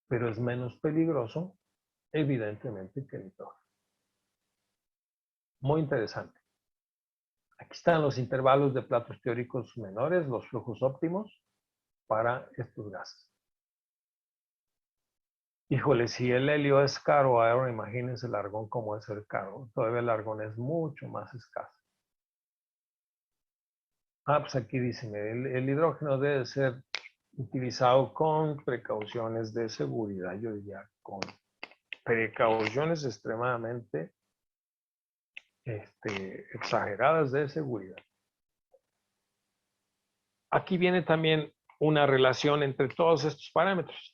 pero es menos peligroso, evidentemente, que el nitrógeno. Muy interesante. Aquí están los intervalos de platos teóricos menores, los flujos óptimos para estos gases. Híjole, si el helio es caro, ahora imagínense el argón cómo es el caro. Todavía el argón es mucho más escaso. Pues aquí dice, el hidrógeno debe ser utilizado con precauciones de seguridad. Yo diría con precauciones extremadamente exageradas de seguridad. Aquí viene también una relación entre todos estos parámetros.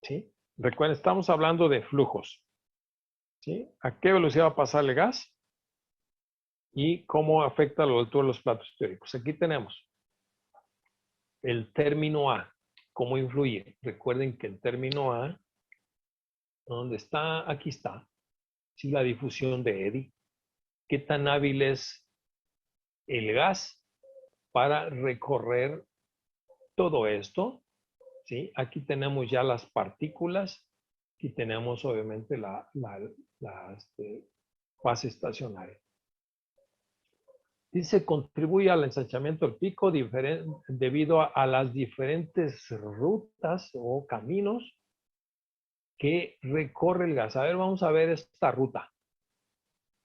¿Sí? Recuerden, estamos hablando de flujos. ¿Sí? ¿A qué velocidad va a pasar el gas? Y cómo afecta la altura de los platos teóricos. Aquí tenemos el término A. ¿Cómo influye? Recuerden que el término A, ¿dónde está? Aquí está. Sí, la difusión de Eddy. ¿Qué tan hábil es el gas para recorrer todo esto? ¿Sí? Aquí tenemos ya las partículas. Aquí tenemos obviamente la fase estacionaria. Dice, contribuye al ensanchamiento del pico debido a las diferentes rutas o caminos que recorre el gas. A ver, vamos a ver esta ruta.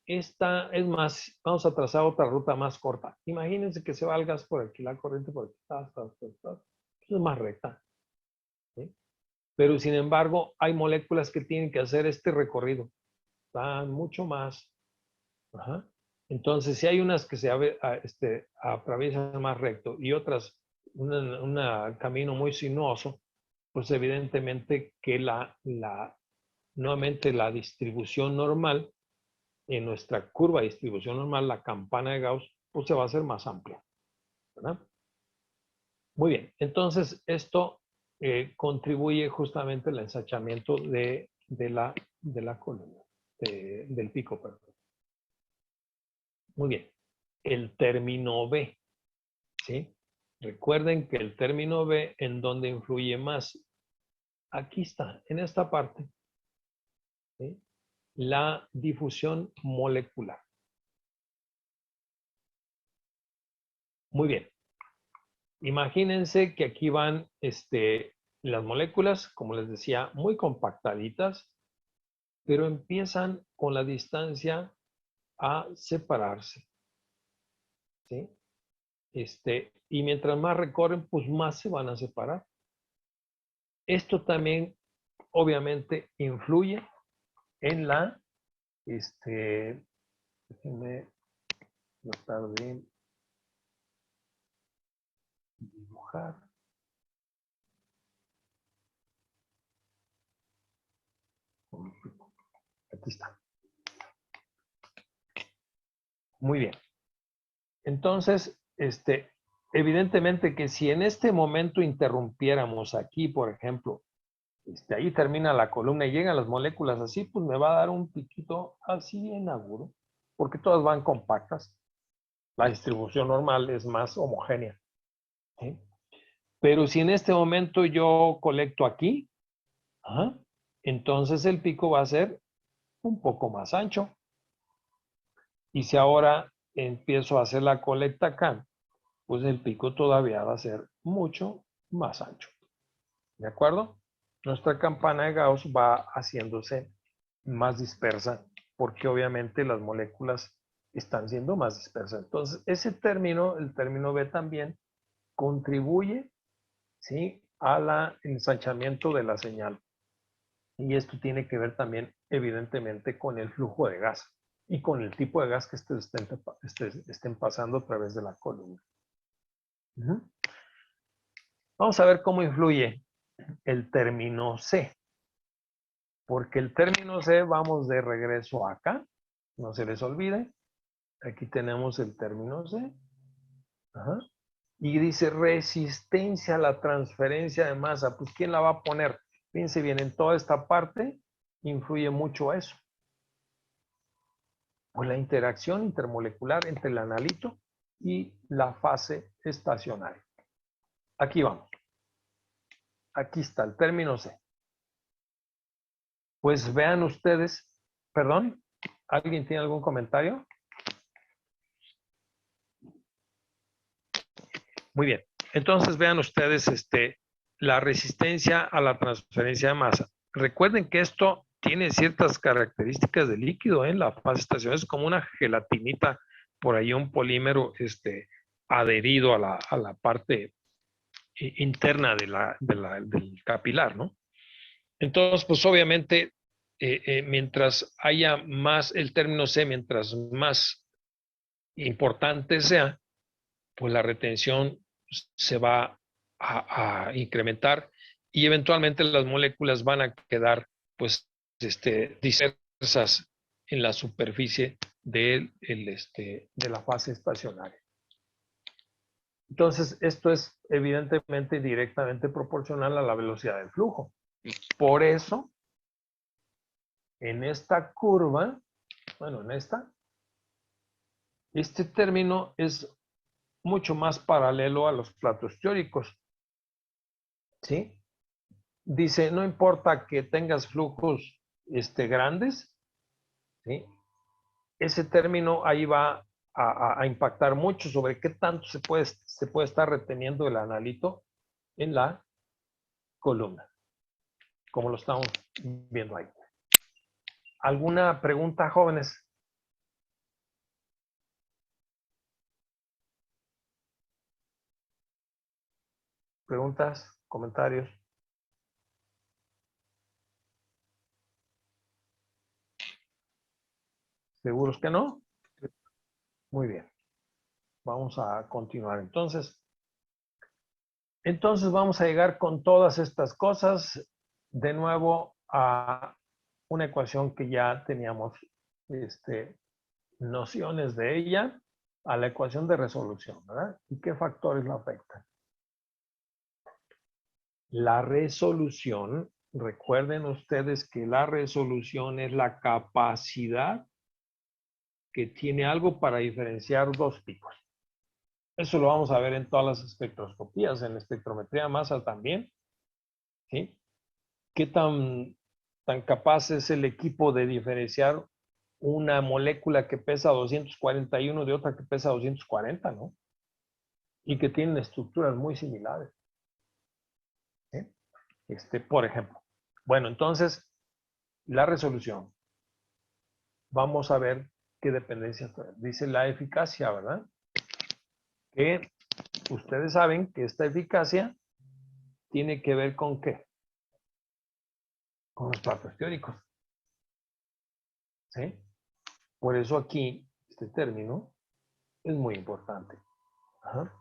Esta es más, vamos a trazar otra ruta más corta. Imagínense que se va el gas por aquí, la corriente por aquí, es más recta. ¿Sí? Pero sin embargo, hay moléculas que tienen que hacer este recorrido. Están mucho más. Ajá. Entonces, si hay unas que se atraviesan más recto y otras un camino muy sinuoso, pues evidentemente que nuevamente la distribución normal, en nuestra curva de distribución normal, la campana de Gauss, pues se va a hacer más amplia, ¿verdad? Muy bien, entonces esto contribuye justamente al ensachamiento de la columna, del pico, perdón. Muy bien, el término B, ¿sí? Recuerden que el término B, ¿en dónde influye más? Aquí está, en esta parte, ¿sí? La difusión molecular. Muy bien. Imagínense que aquí van las moléculas, como les decía, muy compactaditas, pero empiezan con la distancia a separarse, ¿sí? Y mientras más recorren, pues más se van a separar. Esto también, obviamente, influye en la, déjenme tratar de dibujar. Aquí está. Muy bien. Entonces, evidentemente que si en este momento interrumpiéramos aquí, por ejemplo, ahí termina la columna y llegan las moléculas así, pues me va a dar un piquito así bien agudo, porque todas van compactas. La distribución normal es más homogénea. ¿sí? Pero si en este momento yo colecto aquí, ajá, entonces el pico va a ser un poco más ancho. Y si ahora empiezo a hacer la colecta acá, pues el pico todavía va a ser mucho más ancho. ¿De acuerdo? Nuestra campana de Gauss va haciéndose más dispersa porque obviamente las moléculas están siendo más dispersas. Entonces, ese término, el término B también, contribuye, ¿sí?, al ensanchamiento de la señal. Y esto tiene que ver también, evidentemente, con el flujo de gas y con el tipo de gas que estén pasando a través de la columna. Vamos a ver cómo influye el término C. Porque el término C, vamos de regreso acá. No se les olvide. Aquí tenemos el término C. Ajá. Y dice resistencia a la transferencia de masa. Pues, ¿quién la va a poner? Fíjense bien, en toda esta parte influye mucho eso. Pues la interacción intermolecular entre el analito y la fase estacionaria. Aquí vamos. Aquí está el término C. Pues vean ustedes, perdón, ¿alguien tiene algún comentario? Muy bien. Entonces vean ustedes la resistencia a la transferencia de masa. Recuerden que esto tiene ciertas características de líquido en la fase estacionaria. Es como una gelatinita, por ahí un polímero adherido a la parte interna del capilar, ¿no? Entonces, pues obviamente, mientras haya más, el término C, mientras más importante sea, pues la retención se va a incrementar y eventualmente las moléculas van a quedar, pues, dispersas en la superficie de la fase estacionaria. Entonces, esto es evidentemente directamente proporcional a la velocidad del flujo. Por eso, en esta curva, bueno, este término es mucho más paralelo a los platos teóricos. ¿Sí? Dice, no importa que tengas flujos grandes, ¿sí?, ese término ahí va a impactar mucho sobre qué tanto se puede estar reteniendo el analito en la columna, como lo estamos viendo ahí. ¿Alguna pregunta, jóvenes? ¿Preguntas? ¿Comentarios? ¿Seguros que no? Muy bien. Vamos a continuar. Entonces vamos a llegar con todas estas cosas de nuevo a una ecuación que ya teníamos nociones de ella, a la ecuación de resolución, ¿verdad? ¿Y qué factores la afectan? La resolución, recuerden ustedes que la resolución es la capacidad que tiene algo para diferenciar dos picos. Eso lo vamos a ver en todas las espectroscopías, en la espectrometría de masa también, ¿sí? ¿Qué tan capaz es el equipo de diferenciar una molécula que pesa 241 de otra que pesa 240, ¿no? Y que tienen estructuras muy similares, ¿sí? Por ejemplo. Bueno, entonces, la resolución. Vamos a ver qué dependencia dice la eficacia, ¿verdad? Que ustedes saben que esta eficacia tiene que ver con ¿qué? Con los platos teóricos, ¿sí? Por eso aquí, este término es muy importante. Ajá.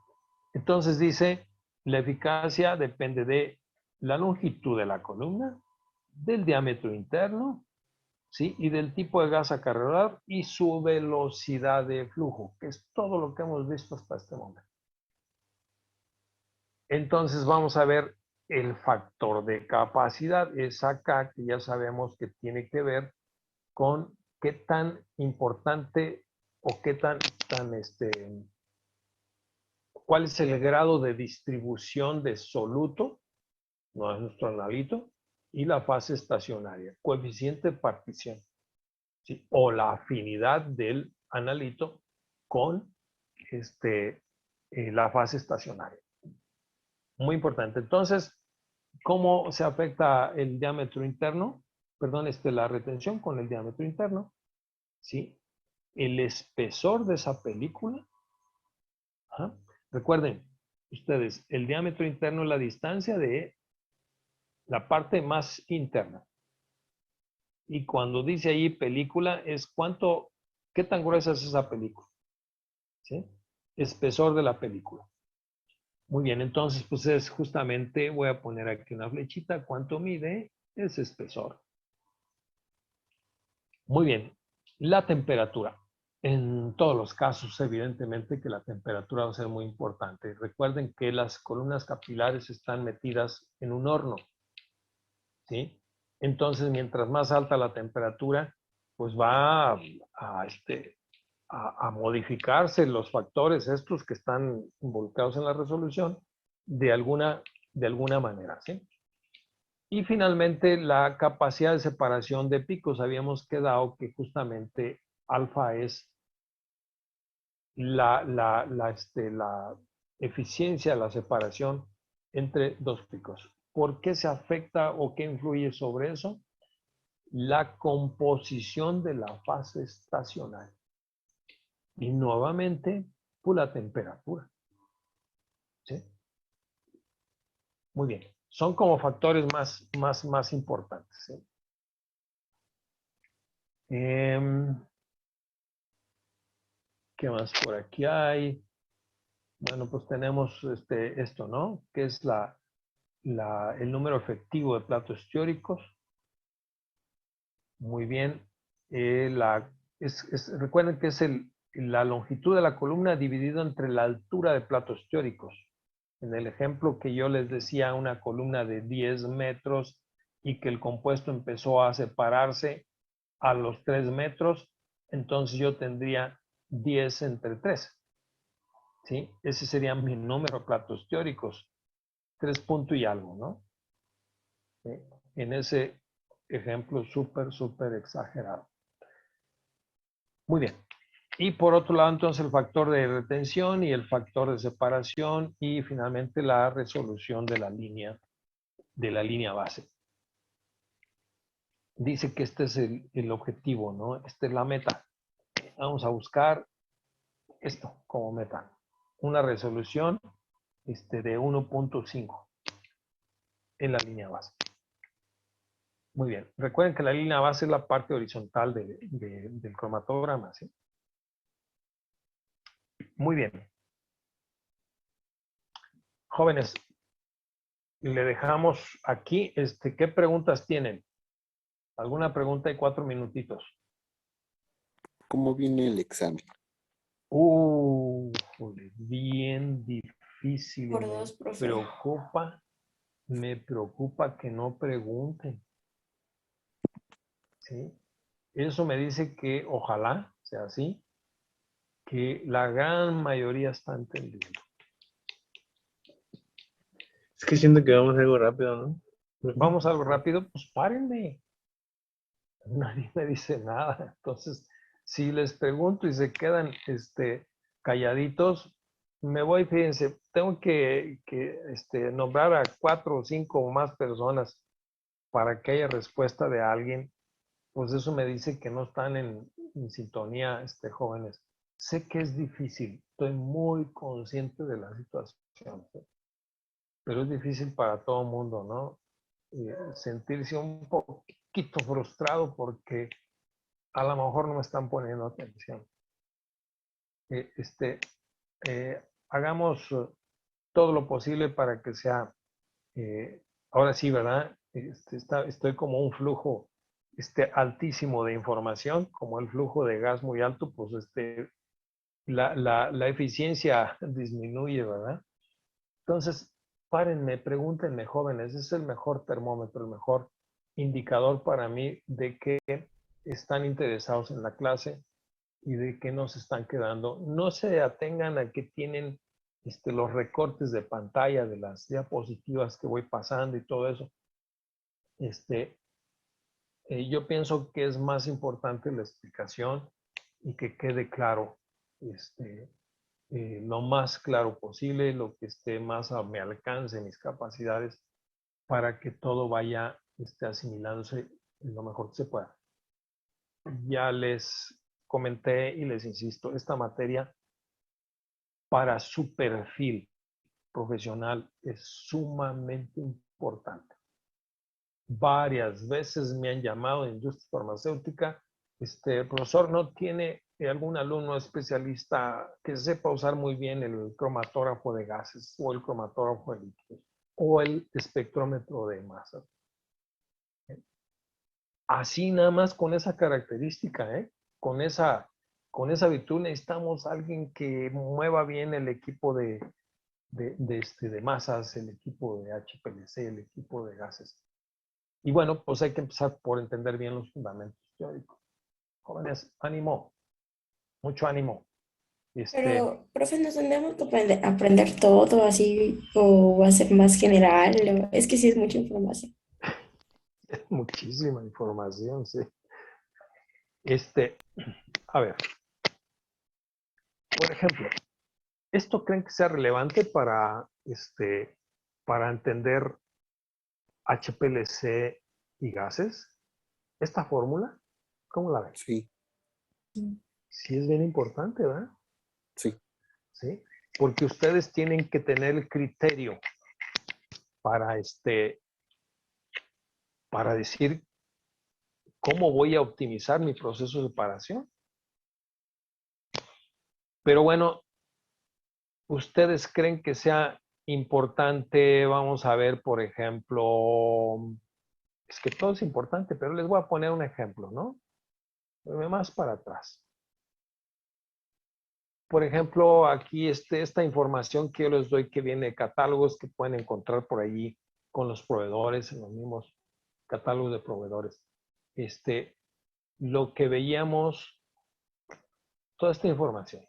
Entonces dice, la eficacia depende de la longitud de la columna, del diámetro interno, ¿sí?, y del tipo de gas acarreador y su velocidad de flujo, que es todo lo que hemos visto hasta este momento. Entonces vamos a ver el factor de capacidad, es acá que ya sabemos que tiene que ver con qué tan importante o qué tan ¿Cuál es el grado de distribución de soluto? No es nuestro analito. Y la fase estacionaria, coeficiente de partición, ¿sí? O la afinidad del analito con la fase estacionaria. Muy importante. Entonces, ¿cómo se afecta el diámetro interno? Perdón, la retención con el diámetro interno, ¿sí? El espesor de esa película. Ajá. Recuerden ustedes, el diámetro interno es la distancia de la parte más interna. Y cuando dice ahí película, es qué tan gruesa es esa película, ¿sí? Espesor de la película. Muy bien, entonces pues es justamente, voy a poner aquí una flechita, ¿cuánto mide ese espesor? Muy bien, la temperatura. En todos los casos, evidentemente que la temperatura va a ser muy importante. Recuerden que las columnas capilares están metidas en un horno, ¿sí? Entonces, mientras más alta la temperatura, pues va a modificarse los factores estos que están involucrados en la resolución de alguna manera, ¿sí? Y finalmente, la capacidad de separación de picos. Habíamos quedado que justamente alfa es la eficiencia de la separación entre dos picos. ¿Por qué se afecta o qué influye sobre eso? La composición de la fase estacionaria. Y nuevamente, pues la temperatura. ¿Sí? Muy bien. Son como factores más importantes. ¿Sí? ¿Qué más por aquí hay? Bueno, pues tenemos esto, ¿no? Que es el número efectivo de platos teóricos. Muy bien. Recuerden que es la longitud de la columna dividido entre la altura de platos teóricos. En el ejemplo que yo les decía, una columna de 10 metros y que el compuesto empezó a separarse a los 3 metros, entonces yo tendría 10 entre 3. ¿Sí? Ese sería mi número de platos teóricos. 3 puntos y algo, ¿no? ¿Sí? En ese ejemplo súper exagerado. Muy bien. Y por otro lado, entonces, el factor de retención y el factor de separación y finalmente la resolución de la línea base. Dice que este es el objetivo, ¿no? Esta es la meta. Vamos a buscar esto como meta. Una resolución de 1.5 en la línea base. Muy bien. Recuerden que la línea base es la parte horizontal del cromatograma, ¿sí? Muy bien. Jóvenes, le dejamos aquí, ¿qué preguntas tienen? ¿Alguna pregunta y 4 minutitos? ¿Cómo viene el examen? Bien difícil. Por dos, profe. Me preocupa que no pregunten. ¿Sí? Eso me dice que ojalá sea así, que la gran mayoría está entendiendo. Es que siento que vamos algo rápido, ¿no? Vamos a algo rápido, pues párenme. Nadie me dice nada. Entonces, si les pregunto y se quedan calladitos, me voy, fíjense, tengo que nombrar a 4 o 5 o más personas para que haya respuesta de alguien. Pues eso me dice que no están en sintonía, jóvenes. Sé que es difícil, estoy muy consciente de la situación, ¿sí? Pero es difícil para todo el mundo, ¿no? Sentirse un poquito frustrado porque a lo mejor no me están poniendo atención. Hagamos todo lo posible para que sea, ahora sí, ¿verdad? Estoy como un flujo altísimo de información, como el flujo de gas muy alto, pues la eficiencia disminuye, ¿verdad? Entonces, párenme, pregúntenme, jóvenes, ese es el mejor termómetro, el mejor indicador para mí de que están interesados en la clase y de que no se están quedando. No se atengan a que tienen los recortes de pantalla de las diapositivas que voy pasando y todo eso, yo pienso que es más importante la explicación y que quede claro, lo más claro posible, lo que esté más a mi alcance, mis capacidades, para que todo vaya asimilándose lo mejor que se pueda. Ya les comenté y les insisto, esta materia para su perfil profesional es sumamente importante. Varias veces me han llamado de industria farmacéutica, profesor, ¿no tiene algún alumno especialista que sepa usar muy bien el cromatógrafo de gases o el cromatógrafo de líquidos o el espectrómetro de masas? Así nada más con esa característica, con esa virtud necesitamos alguien que mueva bien el equipo de masas, el equipo de HPLC, el equipo de gases. Y bueno, pues hay que empezar por entender bien los fundamentos teóricos. Jóvenes, ánimo, mucho ánimo. Pero, profe, ¿nos tendríamos que aprender todo así o va a ser más general? Es que sí es mucha información. Muchísima información, sí. A ver, por ejemplo, ¿esto creen que sea relevante para entender HPLC y gases? ¿Esta fórmula? ¿Cómo la ven? Sí, Sí es bien importante, ¿verdad? sí. ¿Sí? Porque ustedes tienen que tener el criterio para para decir cómo voy a optimizar mi proceso de separación. Pero bueno, ¿ustedes creen que sea importante? Vamos a ver, por ejemplo, es que todo es importante, pero les voy a poner un ejemplo, ¿no? Más para atrás. Por ejemplo, aquí esta información que yo les doy que viene de catálogos que pueden encontrar por allí con los proveedores, en los mismos catálogos de proveedores. Lo que veíamos, toda esta información,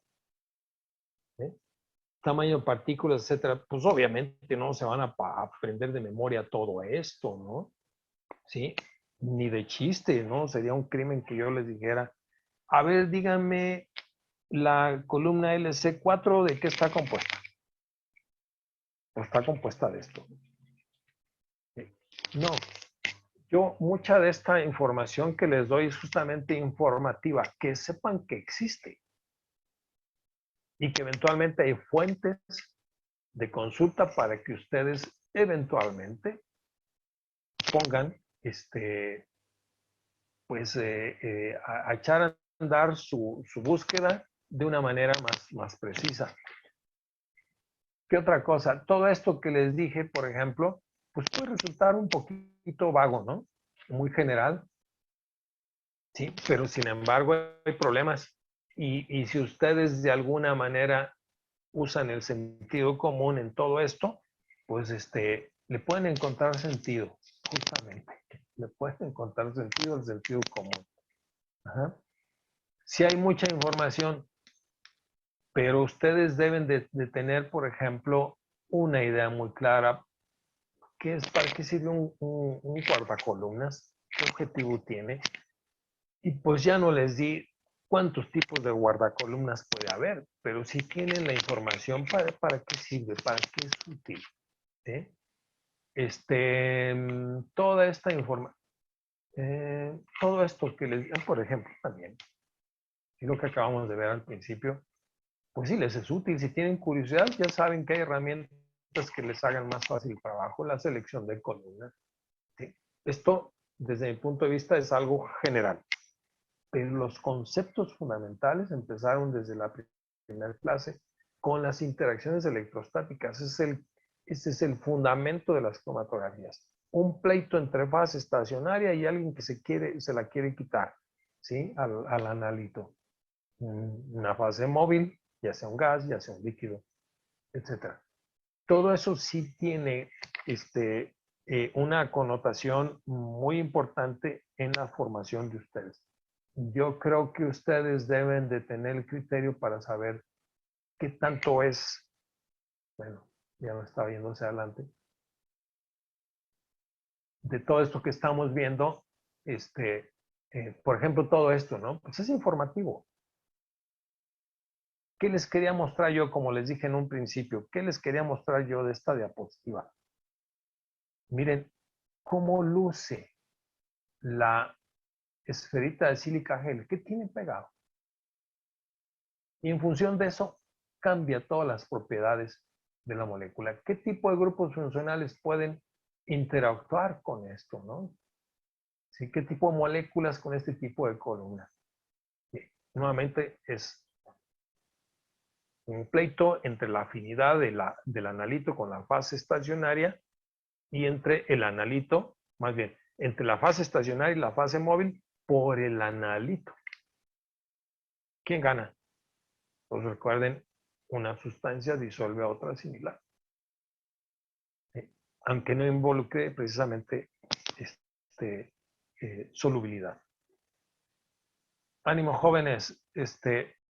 tamaño de partículas, etcétera, pues obviamente no se van a aprender de memoria todo esto, ¿no? ¿Sí? Ni de chiste, ¿no? Sería un crimen que yo les dijera, a ver, díganme la columna LC4, ¿de qué está compuesta? Pues está compuesta de esto. No, yo mucha de esta información que les doy es justamente informativa, que sepan que existe y que eventualmente hay fuentes de consulta para que ustedes eventualmente pongan pues a echar a andar su búsqueda de una manera más precisa. ¿Qué otra cosa? Todo esto que les dije, por ejemplo, pues puede resultar un poquito vago, ¿no? Muy general, sí, pero sin embargo hay problemas. Y si ustedes de alguna manera usan el sentido común en todo esto, pues le pueden encontrar sentido, justamente. Le pueden encontrar sentido al sentido común. Ajá. Sí hay mucha información, pero ustedes deben de tener, por ejemplo, una idea muy clara. ¿Para qué sirve un guardacolumnas? ¿Qué objetivo tiene? Y pues ya no les di cuántos tipos de guardacolumnas puede haber, pero sí tienen la información para qué sirve, para qué es útil. ¿Sí? Toda esta información, todo esto que les di, por ejemplo, también, y lo que acabamos de ver al principio, pues sí les es útil. Si tienen curiosidad, ya saben que hay herramientas que les hagan más fácil el trabajo, la selección de columnas. ¿Sí? Esto, desde mi punto de vista, es algo general. Pero los conceptos fundamentales empezaron desde la primera clase con las interacciones electrostáticas. Ese es el fundamento de las cromatografías. Un pleito entre fase estacionaria y alguien que se la quiere quitar, ¿sí? Al analito. Una fase móvil, ya sea un gas, ya sea un líquido, etc. Todo eso sí tiene una connotación muy importante en la formación de ustedes. Yo creo que ustedes deben de tener el criterio para saber qué tanto es bueno, ya no está viendo hacia adelante, de todo esto que estamos viendo, por ejemplo, todo esto, ¿no? Pues es informativo. ¿Qué les quería mostrar yo, como les dije en un principio? ¿Qué les quería mostrar yo de esta diapositiva? Miren cómo luce la esferita de sílica gel. ¿Qué tiene pegado? Y en función de eso, cambia todas las propiedades de la molécula. ¿Qué tipo de grupos funcionales pueden interactuar con esto, no? ¿Sí? ¿Qué tipo de moléculas con este tipo de columnas? Nuevamente es un pleito entre la afinidad del analito con la fase estacionaria y entre el analito, más bien, entre la fase estacionaria y la fase móvil por el analito. ¿Quién gana? Pues recuerden, una sustancia disuelve a otra similar. Aunque no involucre precisamente solubilidad. Ánimo, jóvenes,